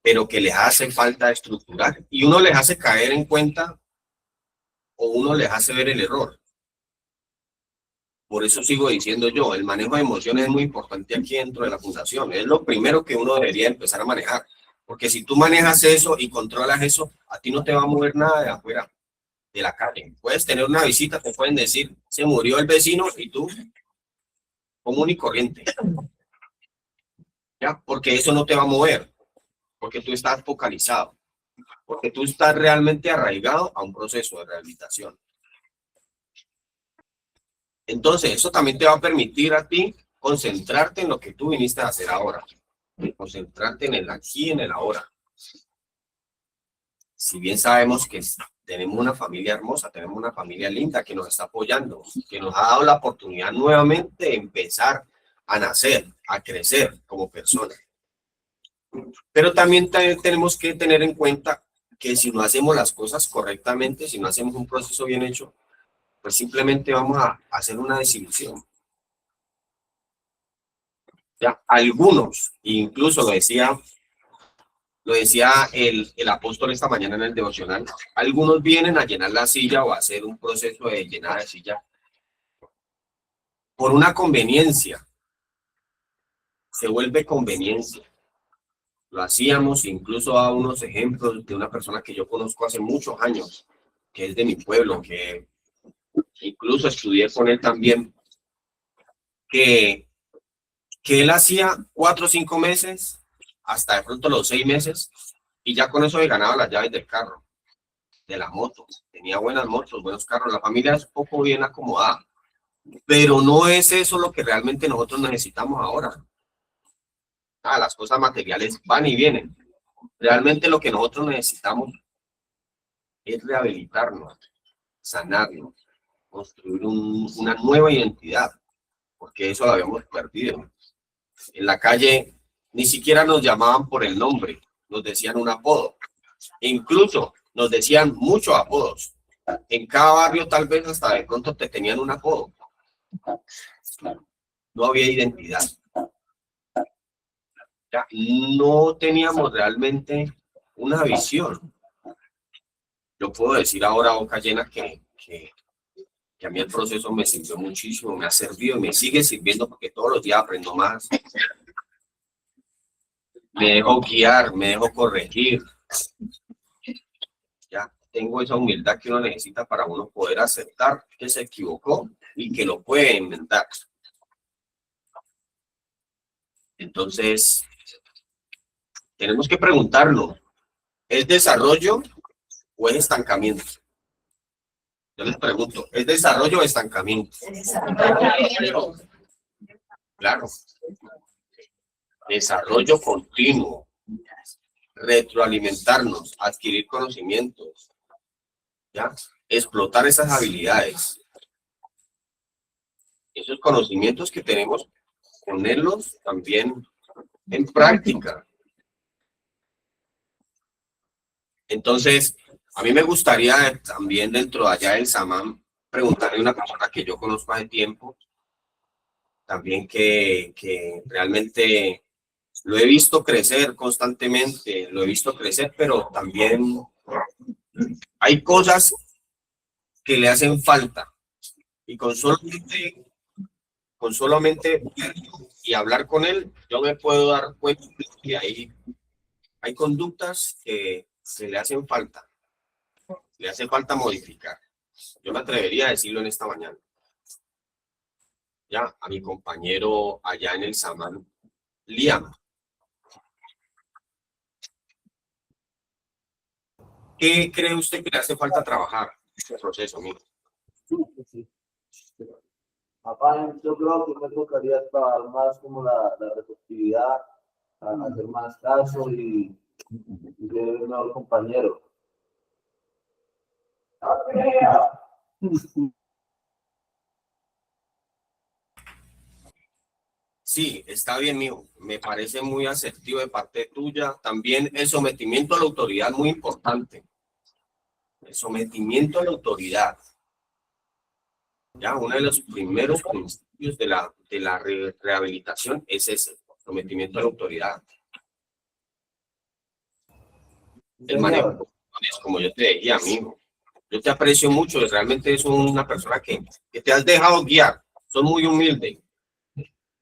pero que les hace falta estructurar y uno les hace caer en cuenta o uno les hace ver el error. Por eso sigo diciendo yo, el manejo de emociones es muy importante aquí dentro de la fundación. Es lo primero que uno debería empezar a manejar. Porque si tú manejas eso y controlas eso, a ti no te va a mover nada de afuera, de la calle. Puedes tener una visita, te pueden decir, se murió el vecino y tú, común y corriente. ¿Ya? Porque eso no te va a mover. Porque tú estás focalizado. Porque tú estás realmente arraigado a un proceso de rehabilitación. Entonces, eso también te va a permitir a ti concentrarte en lo que tú viniste a hacer ahora. Concentrarte en el aquí y en el ahora. Si bien sabemos que tenemos una familia hermosa, tenemos una familia linda que nos está apoyando, que nos ha dado la oportunidad nuevamente de empezar a nacer, a crecer como personas. Pero también tenemos que tener en cuenta que si no hacemos las cosas correctamente, si no hacemos un proceso bien hecho, pues simplemente vamos a hacer una desilusión. Ya, algunos, incluso lo decía el apóstol esta mañana en el devocional, algunos vienen a llenar la silla o a hacer un proceso de llenar de silla por una conveniencia. Se vuelve conveniencia. Lo hacíamos, incluso a unos ejemplos de una persona que yo conozco hace muchos años, que es de mi pueblo, que incluso estudié con él también, que él hacía 4 o 5 meses, hasta de pronto los 6 meses, y ya con eso he ganado las llaves del carro, de la moto. Tenía buenas motos, buenos carros, la familia es un poco bien acomodada, pero no es eso lo que realmente nosotros necesitamos ahora. Las cosas materiales van y vienen. Realmente lo que nosotros necesitamos es rehabilitarnos, sanarnos, construir una nueva identidad, porque eso lo habíamos perdido. En la calle ni siquiera nos llamaban por el nombre, nos decían un apodo. Incluso nos decían muchos apodos. En cada barrio tal vez hasta de pronto te tenían un apodo. No había identidad. Ya, no teníamos realmente una visión. Yo puedo decir ahora a boca llena que a mí el proceso me sirvió muchísimo, me ha servido y me sigue sirviendo porque todos los días aprendo más. Me dejo guiar, me dejo corregir. Ya tengo esa humildad que uno necesita para uno poder aceptar que se equivocó y que lo puede inventar. Entonces, tenemos que preguntarnos, ¿es desarrollo o es estancamiento? Yo les pregunto, ¿es desarrollo o estancamiento? Claro. Desarrollo continuo. retroalimentarnos, adquirir conocimientos, ¿ya? Explotar esas habilidades. Esos conocimientos que tenemos, ponerlos también en práctica. Entonces, a mí me gustaría también dentro de allá del Samán preguntarle a una persona que yo conozco hace tiempo, también que realmente lo he visto crecer constantemente, lo he visto crecer, pero también hay cosas que le hacen falta. Y con solamente y hablar con él, yo me puedo dar cuenta de que hay conductas que se le hacen falta. Le hace falta modificar. Yo me atrevería a decirlo en esta mañana. Ya, a mi compañero allá en el Samán, Liam. ¿Qué cree usted que le hace falta trabajar en este proceso, amigo? Papá, yo creo que me tocaría trabajar más como la receptividad, hacer más caso y ser un mejor compañero. Sí, está bien, mijo. Me parece muy asertivo de parte tuya. También el sometimiento a la autoridad, muy importante. El sometimiento a la autoridad. Ya, uno de los primeros principios de la rehabilitación es ese, sometimiento a la autoridad. El manejo, como yo te decía, amigo. Yo te aprecio mucho, realmente es una persona que te has dejado guiar. Son muy humilde.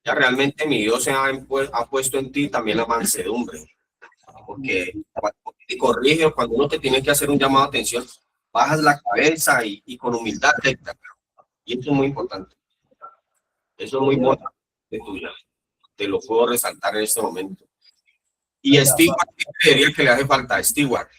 Ya realmente mi Dios ha puesto en ti también la mansedumbre. Porque cuando te corrige o cuando uno te tiene que hacer un llamado de atención, bajas la cabeza y con humildad recta. Y eso es muy importante. Eso es muy bueno de tuya. Te lo puedo resaltar en este momento. Y Stewart, ¿qué creería que le hace falta a Stewart?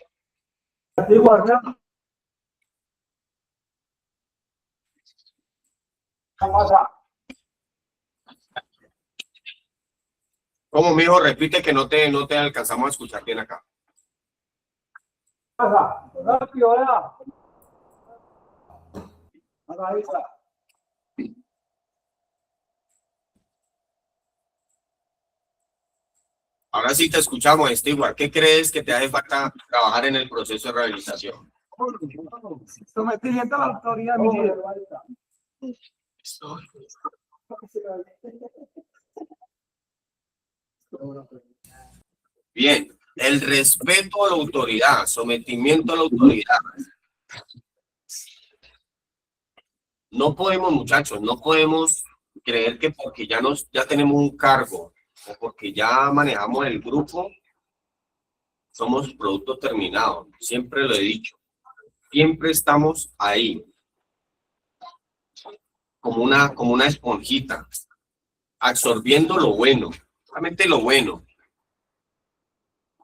¿Cómo, mijo? Repite que no te alcanzamos a escuchar bien acá. Ahora sí te escuchamos, Stewart. ¿Qué crees que te hace falta trabajar en el proceso de rehabilitación? Sometimiento a la autoridad. Bien, el respeto a la autoridad, sometimiento a la autoridad. No podemos, muchachos, no podemos creer que porque ya tenemos un cargo o porque ya manejamos el grupo, somos productos terminados. Siempre lo he dicho. Siempre estamos ahí, como una esponjita, absorbiendo lo bueno, solamente lo bueno.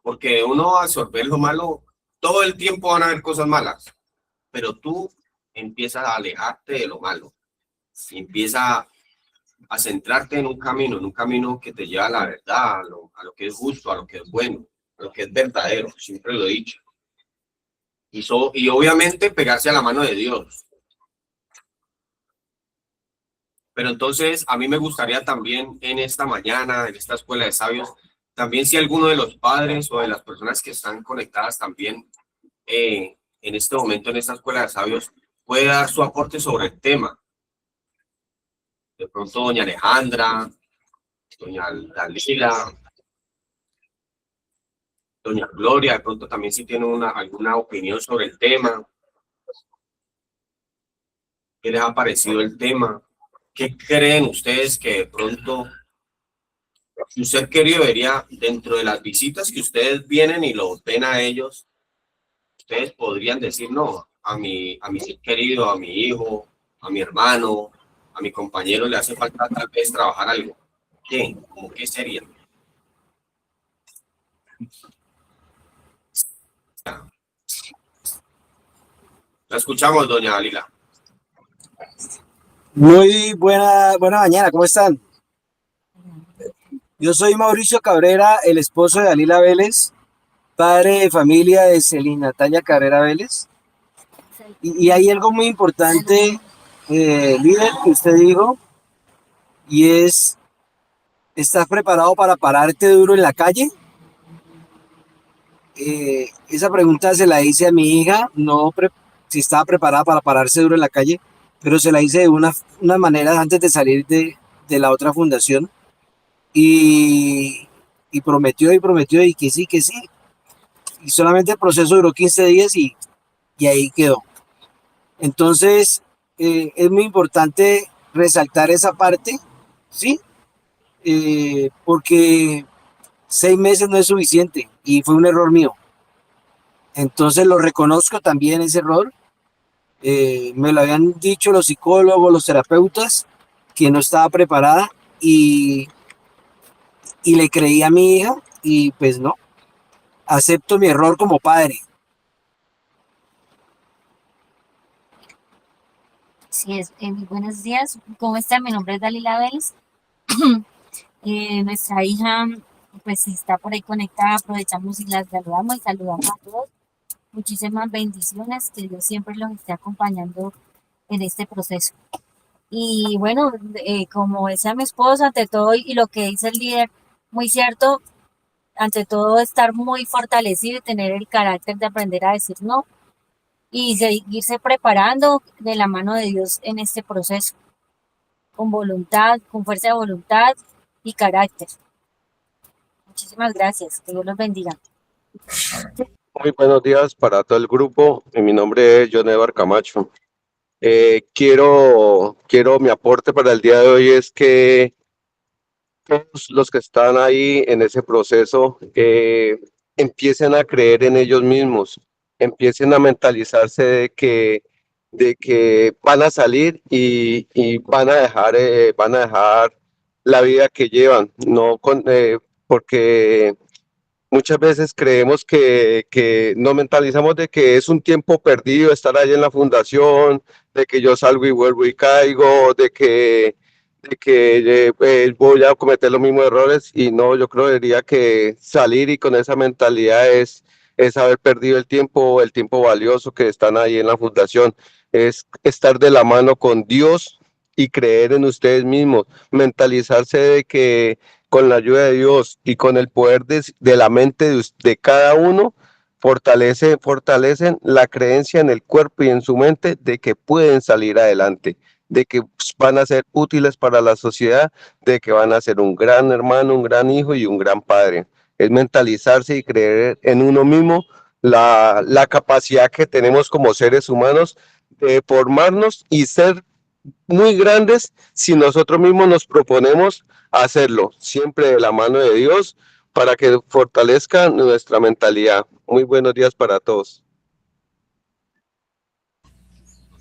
Porque uno absorber lo malo, todo el tiempo van a haber cosas malas, pero tú empiezas a alejarte de lo malo. Empieza a centrarte en un camino que te lleva a la verdad, a lo que es justo, a lo que es bueno, a lo que es verdadero, siempre lo he dicho. Y obviamente pegarse a la mano de Dios. Pero entonces a mí me gustaría también en esta mañana, en esta escuela de sabios, también si alguno de los padres o de las personas que están conectadas también en este momento en esta escuela de sabios puede dar su aporte sobre el tema. De pronto doña Alejandra, doña Dalila, doña Gloria, de pronto también si tiene alguna opinión sobre el tema. ¿Qué les ha parecido el tema? ¿Qué creen ustedes que de pronto su ser querido debería, dentro de las visitas que ustedes vienen y los ven a ellos, ustedes podrían decir no, a mi ser querido, a mi hijo, a mi hermano, a mi compañero le hace falta tal vez trabajar algo? ¿Qué? ¿Cómo qué sería? La escuchamos, doña Dalila. Muy buena mañana, ¿cómo están? Yo soy Mauricio Cabrera, el esposo de Dalila Vélez. padre de familia de Celina Natalia Cabrera Vélez. Y hay algo muy importante, líder, que usted dijo, y es, ¿estás preparado para pararte duro en la calle? Esa pregunta se la hice a mi hija, no si estaba preparada para pararse duro en la calle, pero se la hice de una manera antes de salir de la otra fundación y, y prometió y que sí, que sí. Y solamente el proceso duró 15 días y ahí quedó. Entonces, es muy importante resaltar esa parte, ¿sí? Porque 6 meses no es suficiente y fue un error mío. Entonces lo reconozco también ese error. Me lo habían dicho los psicólogos, los terapeutas, que no estaba preparada y le creí a mi hija y pues no, acepto mi error como padre. Sí, muy buenos días. ¿Cómo está? Mi nombre es Dalila Vélez. Nuestra hija, pues, si está por ahí conectada, aprovechamos y la saludamos y saludamos a todos. Muchísimas bendiciones, que Dios siempre los esté acompañando en este proceso. Y bueno, como decía mi esposo, ante todo, y lo que dice el líder, muy cierto, ante todo estar muy fortalecido y tener el carácter de aprender a decir no y seguirse preparando de la mano de Dios en este proceso, con voluntad, con fuerza de voluntad y carácter. Muchísimas gracias, que Dios los bendiga. Muy buenos días para todo el grupo. Mi nombre es John Edward Camacho. Mi aporte para el día de hoy es que todos los que están ahí en ese proceso empiecen a creer en ellos mismos, empiecen a mentalizarse de que van a salir y van a dejar la vida que llevan, porque muchas veces creemos que nos mentalizamos de que es un tiempo perdido estar ahí en la fundación, de que yo salgo y vuelvo y caigo, de que voy a cometer los mismos errores y no, yo creería que salir y con esa mentalidad es haber perdido el tiempo valioso que están ahí en la fundación, es estar de la mano con Dios y creer en ustedes mismos, mentalizarse de que con la ayuda de Dios y con el poder de la mente de cada uno, fortalecen la creencia en el cuerpo y en su mente de que pueden salir adelante, de que van a ser útiles para la sociedad, de que van a ser un gran hermano, un gran hijo y un gran padre. Es mentalizarse y creer en uno mismo, la capacidad que tenemos como seres humanos de formarnos y ser muy grandes si nosotros mismos nos proponemos hacerlo, siempre de la mano de Dios, para que fortalezca nuestra mentalidad. Muy buenos días para todos.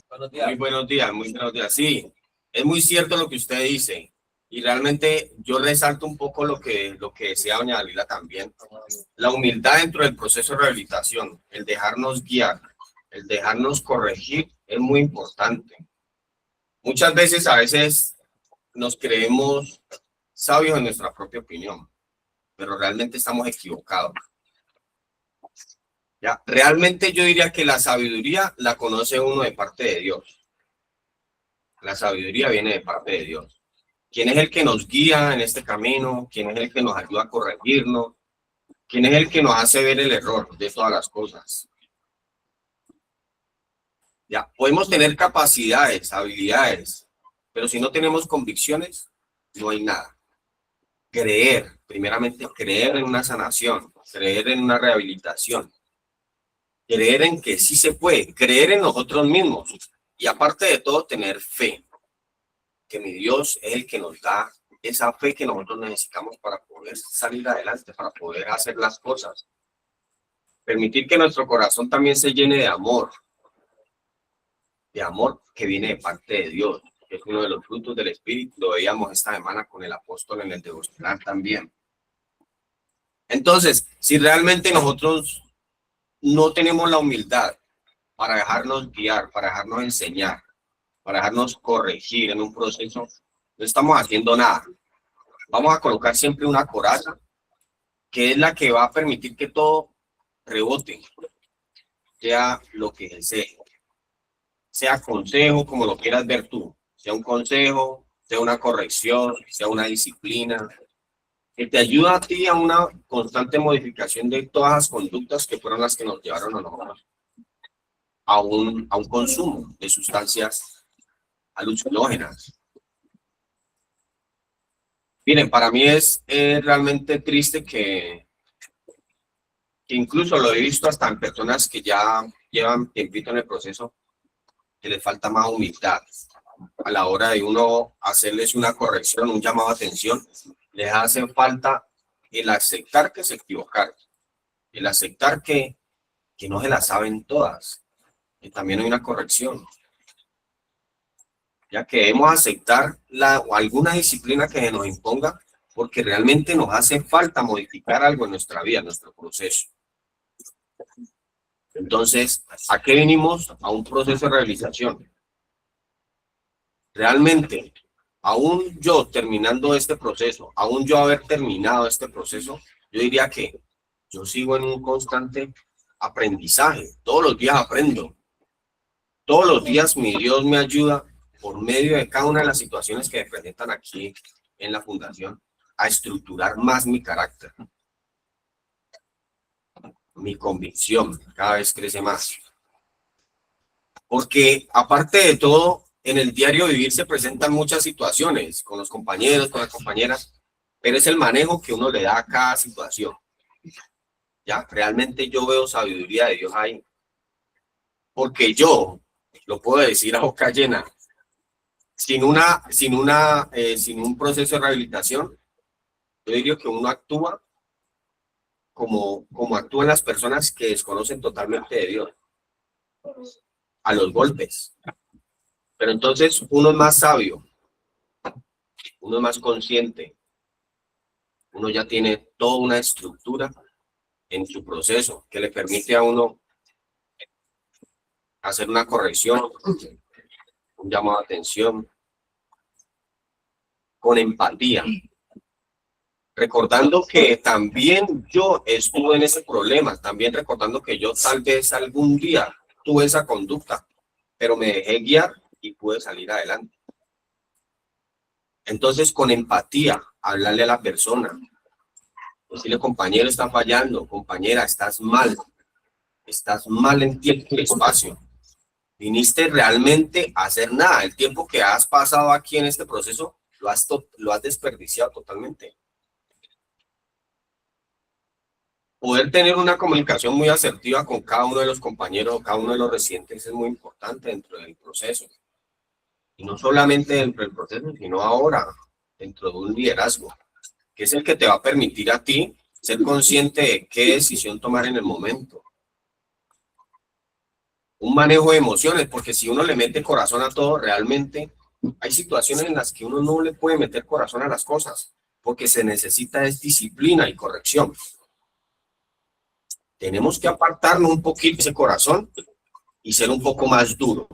Muy buenos días, muy buenos días. Sí, es muy cierto lo que usted dice. Y realmente yo resalto un poco lo que decía doña Dalila también. La humildad dentro del proceso de rehabilitación, el dejarnos guiar, el dejarnos corregir es muy importante. Muchas veces, a veces nos creemos sabios en nuestra propia opinión, pero realmente estamos equivocados. Ya, realmente yo diría que la sabiduría la conoce uno de parte de Dios. La sabiduría viene de parte de Dios. ¿Quién es el que nos guía en este camino? ¿Quién es el que nos ayuda a corregirnos? ¿Quién es el que nos hace ver el error de todas las cosas? Ya, podemos tener capacidades, habilidades, pero si no tenemos convicciones, no hay nada. Creer, primeramente creer en una sanación, creer en una rehabilitación, creer en que sí se puede, creer en nosotros mismos y aparte de todo tener fe, que mi Dios es el que nos da esa fe que nosotros necesitamos para poder salir adelante, para poder hacer las cosas. Permitir que nuestro corazón también se llene de amor que viene de parte de Dios, que es uno de los frutos del Espíritu. Lo veíamos esta semana con el apóstol en el devocional también. Entonces, si realmente nosotros no tenemos la humildad para dejarnos guiar, para dejarnos enseñar, para dejarnos corregir en un proceso, no estamos haciendo nada. Vamos a colocar siempre una coraza, que es la que va a permitir que todo rebote, sea lo que sea consejo, como lo quieras ver tú, sea un consejo, sea una corrección, sea una disciplina, que te ayuda a ti a una constante modificación de todas las conductas que fueron las que nos llevaron a un consumo de sustancias alucinógenas. Miren, para mí es realmente triste que incluso lo he visto hasta en personas que ya llevan tiempito en el proceso, que les falta más humildad a la hora de uno hacerles una corrección, un llamado a atención. Les hace falta el aceptar que se equivocaron, el aceptar que no se la saben todas, que también hay una corrección. Ya que debemos aceptar o alguna disciplina que se nos imponga, porque realmente nos hace falta modificar algo en nuestra vida, en nuestro proceso. Entonces, ¿a qué venimos? A un proceso de rehabilitación. Realmente, aún yo terminando este proceso, aún yo haber terminado este proceso, yo diría que yo sigo en un constante aprendizaje. Todos los días aprendo. Todos los días mi Dios me ayuda por medio de cada una de las situaciones que me presentan aquí en la fundación a estructurar más mi carácter. Mi convicción cada vez crece más. Porque aparte de todo, en el diario vivir se presentan muchas situaciones con los compañeros, con las compañeras, pero es el manejo que uno le da a cada situación. Ya, realmente yo veo sabiduría de Dios ahí. Porque yo, lo puedo decir a boca llena, sin un proceso de rehabilitación, yo diría que uno actúa como actúan las personas que desconocen totalmente de Dios, a los golpes. Pero entonces uno es más sabio, uno es más consciente, uno ya tiene toda una estructura en su proceso que le permite a uno hacer una corrección, un llamado de atención, con empatía, recordando que también yo estuve en ese problema, también recordando que yo tal vez algún día tuve esa conducta, pero me dejé guiar y pude salir adelante. Entonces, con empatía, hablarle a la persona, decirle, compañero, está fallando, compañera, estás mal en tiempo y espacio. Viniste realmente a hacer nada. El tiempo que has pasado aquí en este proceso lo has desperdiciado totalmente. Poder tener una comunicación muy asertiva con cada uno de los compañeros, cada uno de los residentes es muy importante dentro del proceso. Y no solamente dentro del proceso, sino ahora, dentro de un liderazgo, que es el que te va a permitir a ti ser consciente de qué decisión tomar en el momento. Un manejo de emociones, porque si uno le mete corazón a todo, realmente hay situaciones en las que uno no le puede meter corazón a las cosas, porque se necesita es disciplina y corrección. Tenemos que apartarnos un poquito de ese corazón y ser un poco más duros,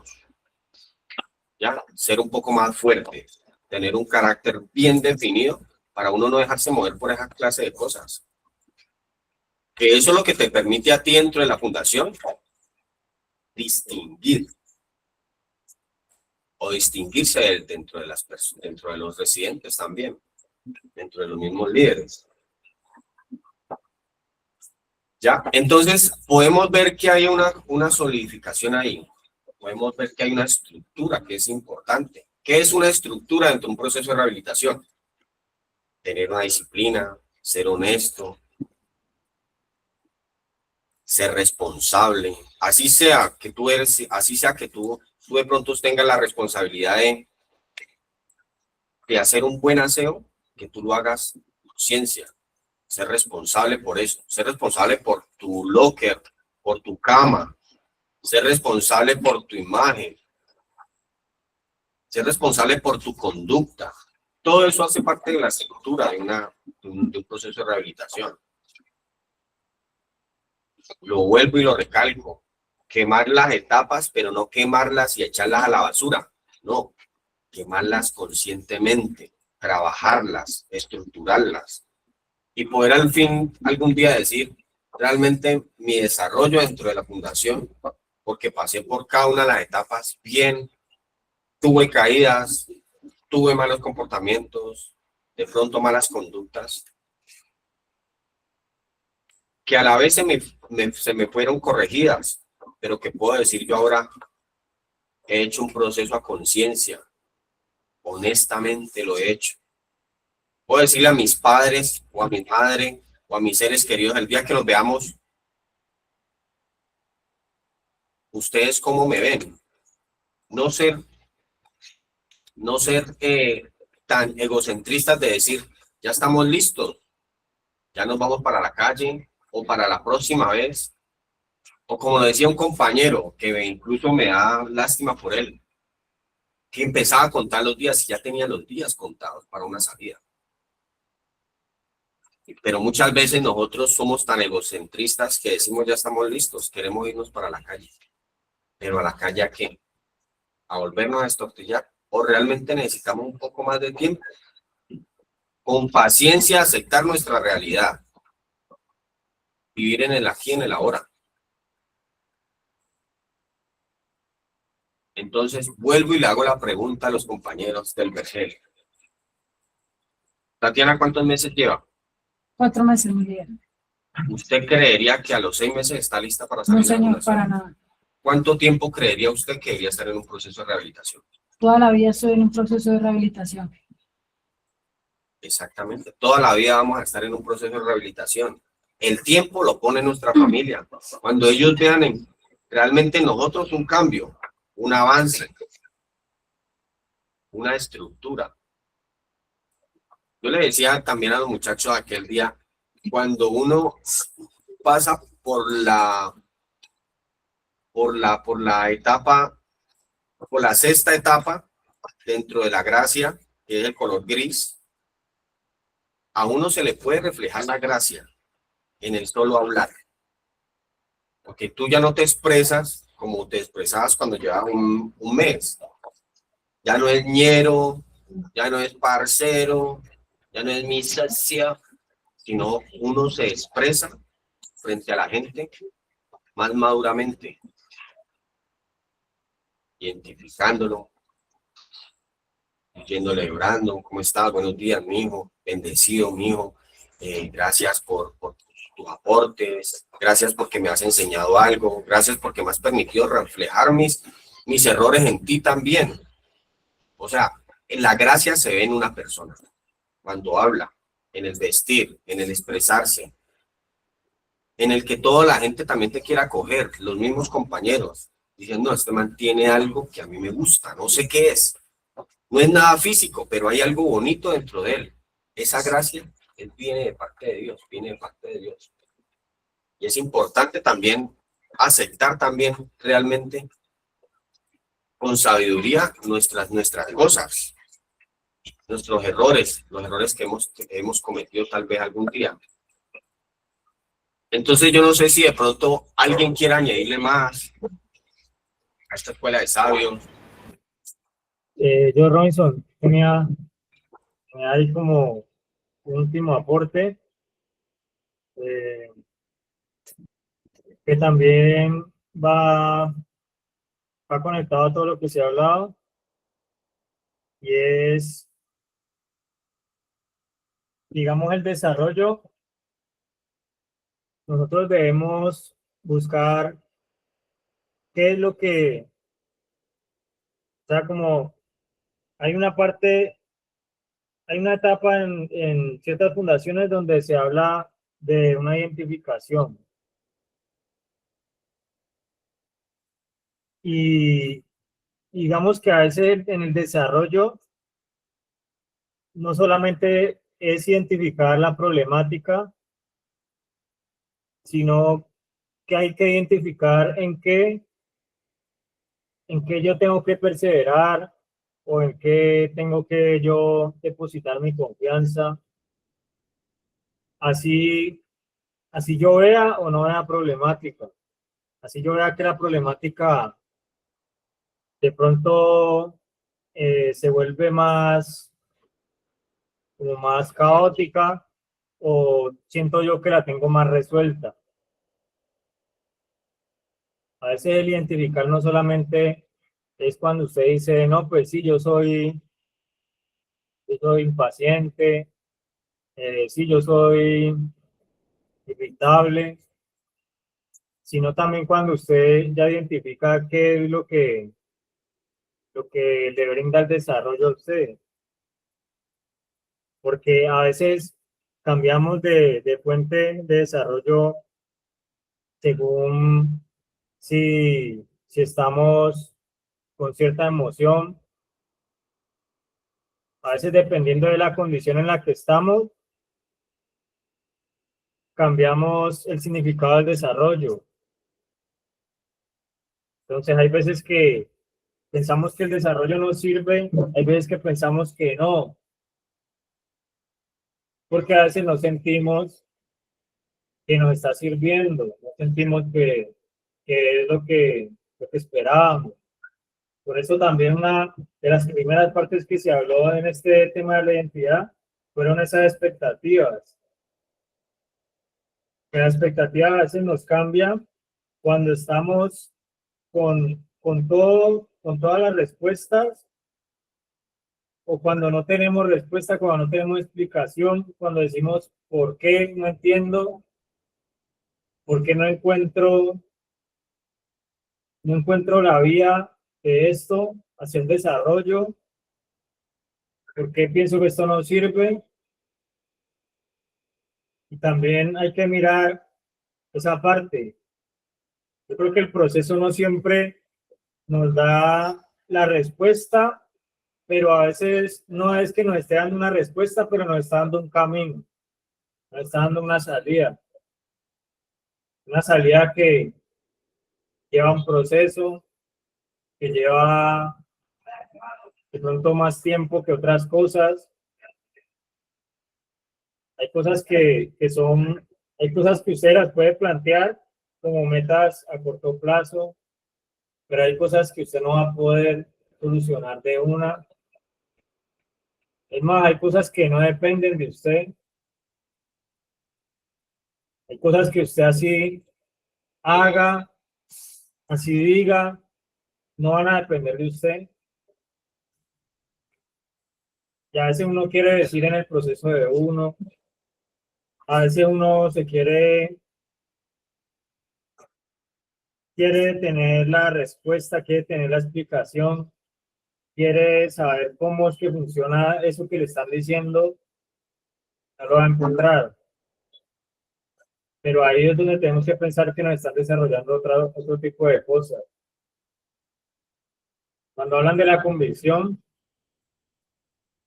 ¿ya? Ser un poco más fuerte, tener un carácter bien definido para uno no dejarse mover por esa clase de cosas. Que eso es lo que te permite a ti dentro de la fundación distinguir o distinguirse dentro de los residentes también, dentro de los mismos líderes. ¿Ya? Entonces, podemos ver que hay una solidificación ahí. Podemos ver que hay una estructura que es importante. ¿Qué es una estructura dentro de un proceso de rehabilitación? Tener una disciplina, ser honesto, ser responsable. Así sea que tú de pronto tengas la responsabilidad de hacer un buen aseo, que tú lo hagas con ciencia. Ser responsable por eso, ser responsable por tu locker, por tu cama, ser responsable por tu imagen, ser responsable por tu conducta. Todo eso hace parte de la estructura de un proceso de rehabilitación. Lo vuelvo y lo recalco, quemar las etapas, pero no quemarlas y echarlas a la basura, no, quemarlas conscientemente, trabajarlas, estructurarlas. Y poder al fin, algún día decir, realmente mi desarrollo dentro de la fundación, porque pasé por cada una de las etapas bien, tuve caídas, tuve malos comportamientos, de pronto malas conductas, que a la vez se me fueron corregidas, pero que puedo decir yo ahora he hecho un proceso a conciencia, honestamente lo he hecho. Puedo decirle a mis padres o a mi madre o a mis seres queridos el día que nos veamos, ustedes cómo me ven, no ser tan egocentristas de decir, ya estamos listos, ya nos vamos para la calle o para la próxima vez. O como decía un compañero, que incluso me da lástima por él, que empezaba a contar los días y ya tenía los días contados para una salida. Pero muchas veces nosotros somos tan egocentristas que decimos ya estamos listos, queremos irnos para la calle. Pero a la calle ¿a qué? A volvernos a estortillar. O realmente necesitamos un poco más de tiempo. Con paciencia aceptar nuestra realidad. Vivir en el aquí, en el ahora. Entonces vuelvo y le hago la pregunta a los compañeros del Vergel. Tatiana, ¿cuántos meses lleva? 4 meses, muy bien. ¿Usted creería que a los 6 meses está lista para No, salir de la señor, fundación? para nada. ¿Cuánto tiempo creería usted que debería estar en un proceso de rehabilitación? Toda la vida estoy en un proceso de rehabilitación. Exactamente. Toda la vida vamos a estar en un proceso de rehabilitación. El tiempo lo pone nuestra familia. Cuando ellos vean realmente en nosotros un cambio, un avance, una estructura. Yo le decía también a los muchachos aquel día, cuando uno pasa por la etapa, por la sexta etapa dentro de la gracia, que es el color gris, a uno se le puede reflejar la gracia en el solo hablar. Porque tú ya no te expresas como te expresabas cuando llevabas un mes. Ya no es ñero, ya no es parcero, ya no es mi socio, sino uno se expresa frente a la gente más maduramente, identificándolo, yéndole llorando, ¿cómo estás? Buenos días, mi hijo, bendecido, mi hijo, gracias por tus aportes, gracias porque me has enseñado algo, gracias porque me has permitido reflejar mis errores en ti también. O sea, la gracia se ve en una persona, cuando habla, en el vestir, en el expresarse, en el que toda la gente también te quiera acoger, los mismos compañeros, diciendo, no, este man tiene algo que a mí me gusta, no sé qué es. No es nada físico, pero hay algo bonito dentro de él. Esa gracia, él viene de parte de Dios, viene de parte de Dios. Y es importante también aceptar también realmente con sabiduría nuestras cosas, nuestros errores, los errores que hemos cometido tal vez algún día. Entonces yo no sé si de pronto alguien quiera añadirle más a esta escuela de sabios. Yo, Robinson, tenía ahí como un último aporte, que también va conectado a todo lo que se ha hablado, y es, digamos, el desarrollo. Nosotros debemos buscar qué es lo que, o sea, como hay una parte, hay una etapa en ciertas fundaciones donde se habla de una identificación. Y digamos que a veces en el desarrollo no solamente es identificar la problemática, sino que hay que identificar en qué yo tengo que perseverar o en qué tengo que yo depositar mi confianza. Así yo vea o no vea problemática. Así yo vea que la problemática de pronto se vuelve como más caótica, o siento yo que la tengo más resuelta. A veces el identificar no solamente es cuando usted dice, no, pues sí, yo soy impaciente, sí, yo soy irritable, sino también cuando usted ya identifica qué es lo que le brinda el desarrollo a usted. Porque a veces cambiamos de fuente de desarrollo según si estamos con cierta emoción. A veces dependiendo de la condición en la que estamos, cambiamos el significado del desarrollo. Entonces hay veces que pensamos que el desarrollo no sirve, hay veces que pensamos que no, porque a veces no sentimos que nos está sirviendo, no sentimos que es lo que esperábamos. Por eso también una de las primeras partes que se habló en este tema de la identidad fueron esas expectativas. Que la expectativa a veces nos cambia cuando estamos con todas las respuestas, o cuando no tenemos respuesta, cuando no tenemos explicación, cuando decimos por qué no entiendo, por qué no encuentro la vía de esto hacia el desarrollo, por qué pienso que esto no sirve. Y también hay que mirar esa parte. Yo creo que el proceso no siempre nos da la respuesta, pero a veces no es que nos esté dando una respuesta, pero nos está dando un camino, nos está dando una salida que lleva un proceso, que lleva de pronto más tiempo que otras cosas. Hay cosas hay cosas que usted las puede plantear como metas a corto plazo, pero hay cosas que usted no va a poder solucionar de una. Es más, hay cosas que no dependen de usted. Hay cosas que usted así haga, así diga, no van a depender de usted. Y a veces uno quiere decir en el proceso de uno, a veces uno quiere tener la respuesta, quiere tener la explicación, quiere saber cómo es que funciona eso que le están diciendo, no lo va a encontrar. Pero ahí es donde tenemos que pensar que nos están desarrollando otro tipo de cosas. Cuando hablan de la convicción,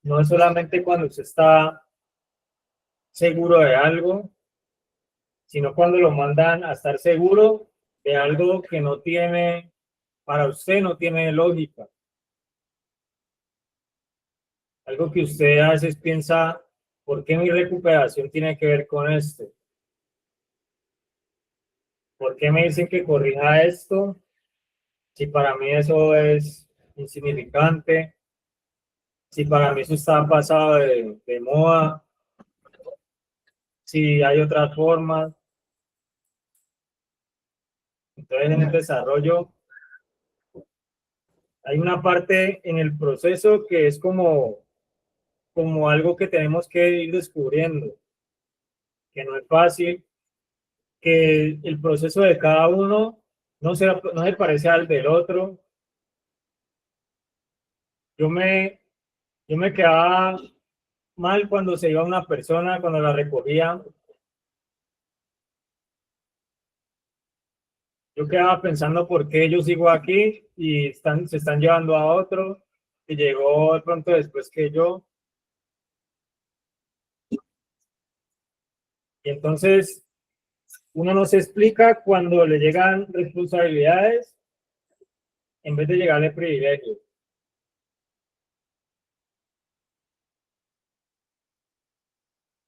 no es solamente cuando usted está seguro de algo, sino cuando lo mandan a estar seguro de algo que no tiene, para usted no tiene lógica. Algo que usted a veces piensa, ¿por qué mi recuperación tiene que ver con esto? ¿Por qué me dicen que corrija esto? Si para mí eso es insignificante, si para mí eso está pasado de moda, si hay otras formas. Entonces en el desarrollo hay una parte en el proceso que es como algo que tenemos que ir descubriendo, que no es fácil, que el proceso de cada uno no se parece al del otro. Yo me quedaba mal cuando se iba una persona, cuando la recogía. Yo quedaba pensando por qué yo sigo aquí y se están llevando a otro que llegó de pronto después que yo. Y entonces uno no se explica cuando le llegan responsabilidades en vez de llegarle privilegios.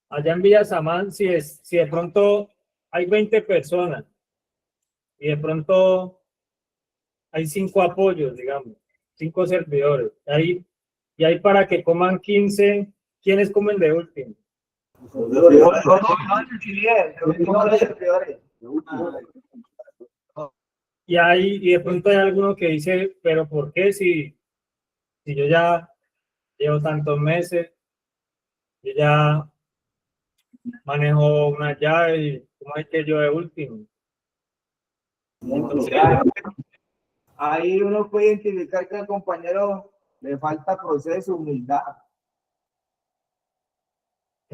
Allá en Villasamán, si de pronto hay 20 personas y de pronto hay 5 apoyos, digamos, 5 servidores, y hay para que coman 15, ¿quiénes comen de último? y de pronto hay alguno que dice, pero ¿por qué si yo ya llevo tantos meses, yo ya manejo una llave y cómo es que yo de último? Entonces, Ahí uno puede identificar que al compañero le falta proceso, humildad.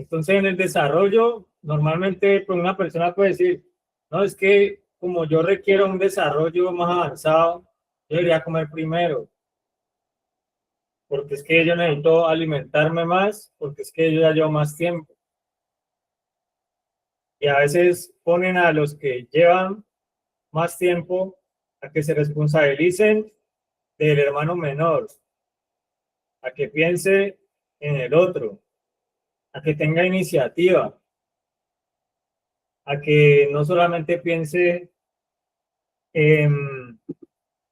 entonces en el desarrollo, normalmente pues, una persona puede decir, no, es que como yo requiero un desarrollo más avanzado, yo debería comer primero, porque es que yo necesito alimentarme más, porque es que yo ya llevo más tiempo. Y a veces ponen a los que llevan más tiempo a que se responsabilicen del hermano menor, a que piense en el otro, a que tenga iniciativa, a que no solamente piense en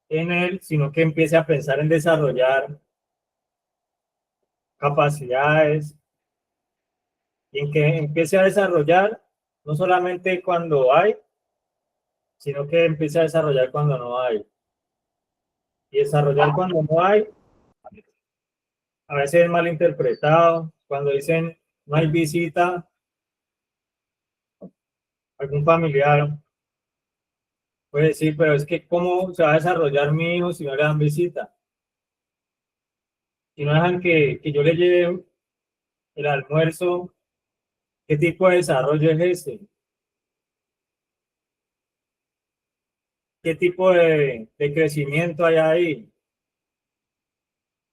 él, sino que empiece a pensar en desarrollar capacidades y en que empiece a desarrollar no solamente cuando hay, sino que empiece a desarrollar cuando no hay. Y desarrollar cuando no hay, a veces es mal interpretado. Cuando dicen no hay visita, algún familiar puede decir, pero es que ¿cómo se va a desarrollar mi hijo si no le dan visita? Si no dejan que yo le lleve el almuerzo, ¿qué tipo de desarrollo es ese? ¿Qué tipo de crecimiento hay ahí?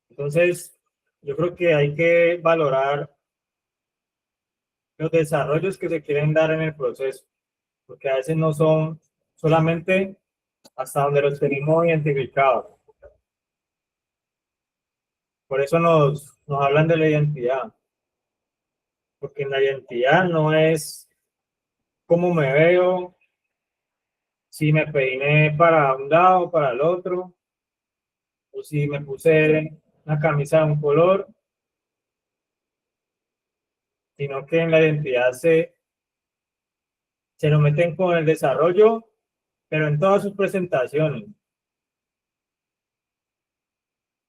Entonces, yo creo que hay que valorar los desarrollos que se quieren dar en el proceso, porque a veces no son solamente hasta donde los tenemos identificados. Por eso nos hablan de la identidad, porque en la identidad no es cómo me veo, si me peiné para un lado o para el otro, o si me puse una camisa de un color, sino que en la identidad se lo meten con el desarrollo, pero en todas sus presentaciones.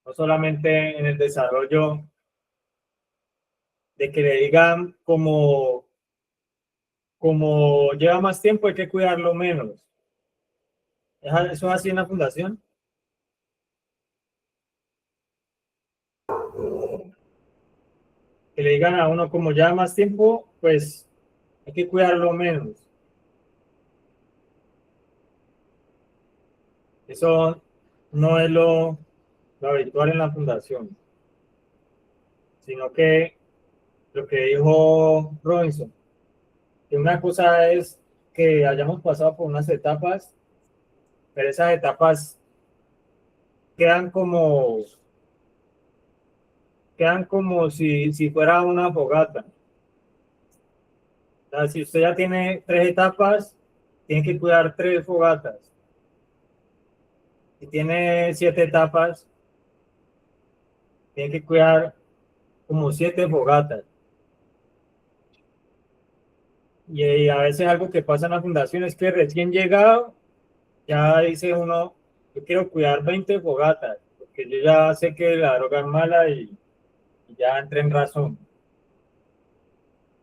No solamente en el desarrollo de que le digan como lleva más tiempo hay que cuidarlo menos. ¿Eso es así en la fundación? Que le digan a uno como lleva más tiempo, pues hay que cuidarlo menos. Eso no es lo habitual en la fundación, sino que lo que dijo Robinson, que una cosa es que hayamos pasado por unas etapas, pero esas etapas quedan como si fuera una fogata. O sea, si usted ya tiene 3 etapas, tiene que cuidar 3 fogatas. Si tiene 7 etapas, tiene que cuidar como 7 fogatas. Y a veces algo que pasa en la fundación es que recién llegado, ya dice uno, yo quiero cuidar 20 fogatas, porque yo ya sé que la droga es mala y ya entré en razón.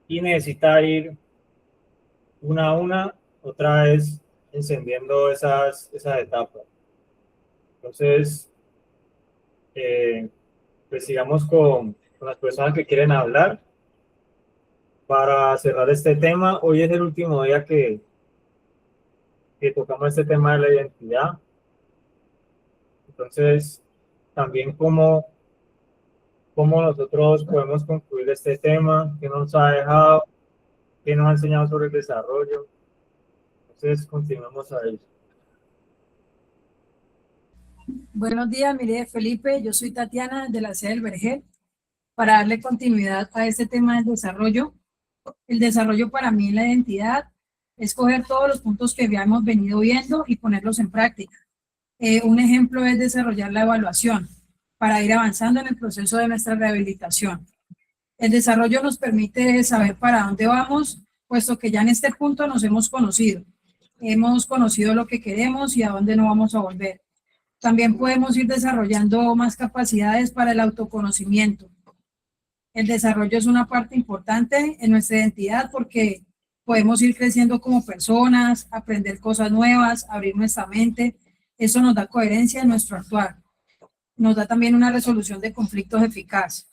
Y necesita ir una a una, otra vez encendiendo esas etapas. Entonces, pues sigamos con las personas que quieren hablar. Para cerrar este tema, hoy es el último día que tocamos este tema de la identidad. Entonces, también cómo nosotros podemos concluir este tema, qué nos ha dejado, qué nos ha enseñado sobre el desarrollo. Entonces, continuamos ahí. Buenos días, mire Felipe, yo soy Tatiana de la sede del Vergel. Para darle continuidad a este tema del desarrollo, el desarrollo para mí en la identidad es coger todos los puntos que habíamos venido viendo y ponerlos en práctica. Un ejemplo es desarrollar la evaluación para ir avanzando en el proceso de nuestra rehabilitación. El desarrollo nos permite saber para dónde vamos, puesto que ya en este punto nos hemos conocido. hemos conocido lo que queremos y a dónde no vamos a volver. También podemos ir desarrollando más capacidades para el autoconocimiento. El desarrollo es una parte importante en nuestra identidad porque podemos ir creciendo como personas, aprender cosas nuevas, abrir nuestra mente. Eso nos da coherencia en nuestro actuar. Nos da también una resolución de conflictos eficaz.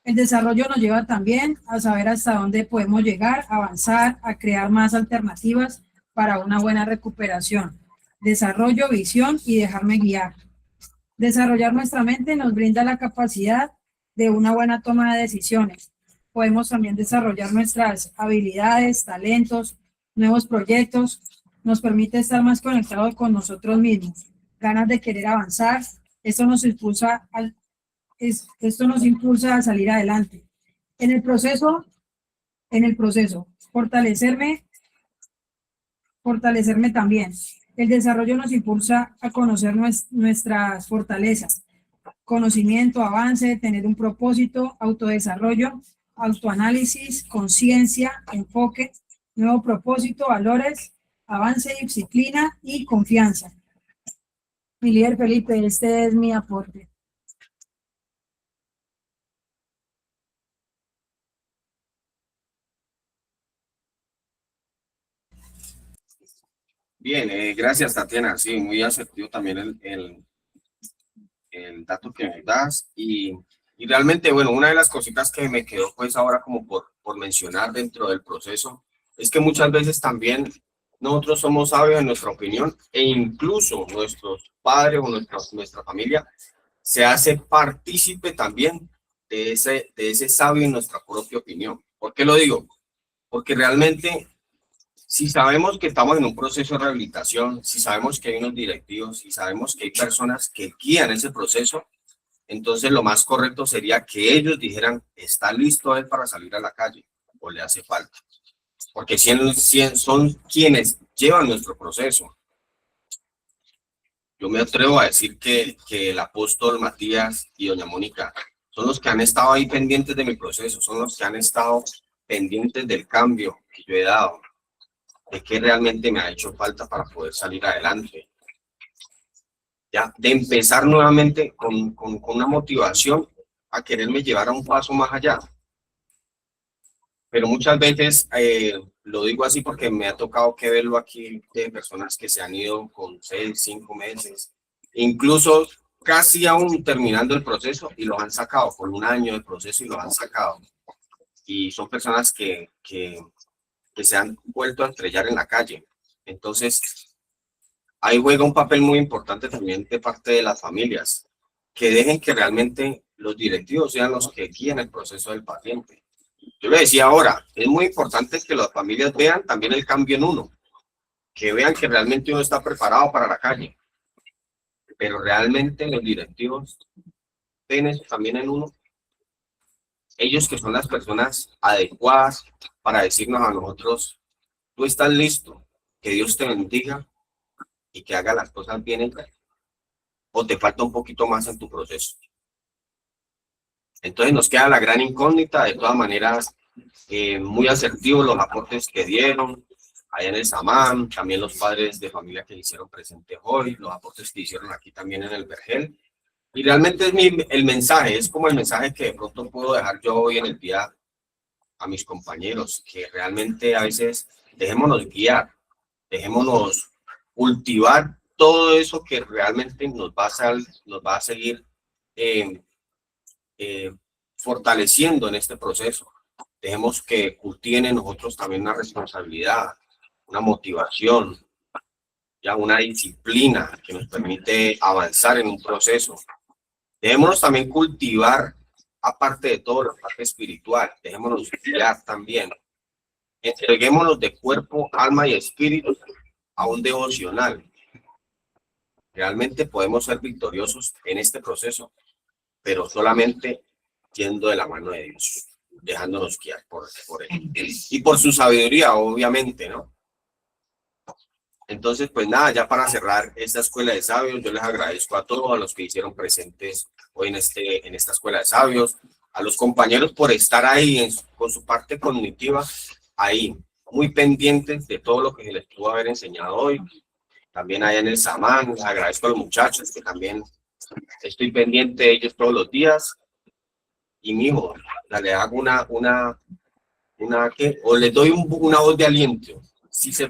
El desarrollo nos lleva también a saber hasta dónde podemos llegar, avanzar, a crear más alternativas para una buena recuperación. Desarrollo, visión y dejarme guiar. Desarrollar nuestra mente nos brinda la capacidad de una buena toma de decisiones. Podemos también desarrollar nuestras habilidades, talentos, nuevos proyectos. Nos permite estar más conectados con nosotros mismos. Ganas de querer avanzar. Esto nos impulsa a salir adelante. En el proceso, fortalecerme también. El desarrollo nos impulsa a conocer nuestras fortalezas, conocimiento, avance, tener un propósito, autodesarrollo, autoanálisis, conciencia, enfoque, nuevo propósito, valores, avance, disciplina y confianza. Mi líder Felipe, este es mi aporte. Bien, gracias Tatiana, sí, muy asertivo también el dato que me das y realmente, bueno, una de las cositas que me quedó pues ahora como por mencionar dentro del proceso es que muchas veces también nosotros somos sabios en nuestra opinión e incluso nuestros padres o nuestra familia se hace partícipe también de ese sabio en nuestra propia opinión. ¿Por qué lo digo? Porque realmente si sabemos que estamos en un proceso de rehabilitación, si sabemos que hay unos directivos, si sabemos que hay personas que guían ese proceso, entonces lo más correcto sería que ellos dijeran, ¿está listo él para salir a la calle o le hace falta? Porque son quienes llevan nuestro proceso. Yo me atrevo a decir que el apóstol Matías y doña Mónica son los que han estado ahí pendientes de mi proceso, son los que han estado pendientes del cambio que yo he dado, de qué realmente me ha hecho falta para poder salir adelante. Ya, de empezar nuevamente con una motivación a quererme llevar a un paso más allá. Pero muchas veces, lo digo así porque me ha tocado que verlo aquí de personas que se han ido con 6, 5 meses, incluso casi aún terminando el proceso y los han sacado, por 1 año de proceso y los han sacado. Y son personas que se han vuelto a estrellar en la calle. Entonces, ahí juega un papel muy importante también de parte de las familias, que dejen que realmente los directivos sean los que guíen el proceso del paciente. Yo le decía ahora, es muy importante que las familias vean también el cambio en uno, que vean que realmente uno está preparado para la calle, pero realmente los directivos ven eso también en uno. Ellos que son las personas adecuadas para decirnos a nosotros, tú estás listo, que Dios te bendiga y que haga las cosas bien hechas, o te falta un poquito más en tu proceso. Entonces nos queda la gran incógnita. De todas maneras, muy asertivos los aportes que dieron allá en el Samán, también los padres de familia que hicieron presentes hoy, los aportes que hicieron aquí también en el Vergel. Y realmente es el mensaje, es como el mensaje que de pronto puedo dejar yo hoy en el día a mis compañeros, que realmente a veces dejémonos guiar, dejémonos cultivar todo eso que realmente nos va a seguir fortaleciendo en este proceso. Dejemos que cultiven en nosotros también una responsabilidad, una motivación, ya una disciplina que nos permite avanzar en un proceso. Dejémonos también cultivar, aparte de todo, la parte espiritual. Dejémonos guiar también. Entreguémonos de cuerpo, alma y espíritu a un devocional. Realmente podemos ser victoriosos en este proceso, pero solamente yendo de la mano de Dios, dejándonos guiar por él y por su sabiduría, obviamente, ¿no? Entonces, pues nada, ya para cerrar esta escuela de sabios, yo les agradezco a todos, a los que hicieron presentes hoy en esta escuela de sabios, a los compañeros por estar ahí con su parte cognitiva, ahí, muy pendientes de todo lo que se les pudo haber enseñado hoy. También allá en el Samán, agradezco a los muchachos que también estoy pendiente de ellos todos los días. Y mijo, le hago o les doy una voz de aliento. Sí se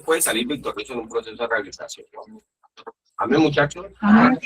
puede salir victorioso en un proceso de rehabilitación. Amén, muchachos. Amén.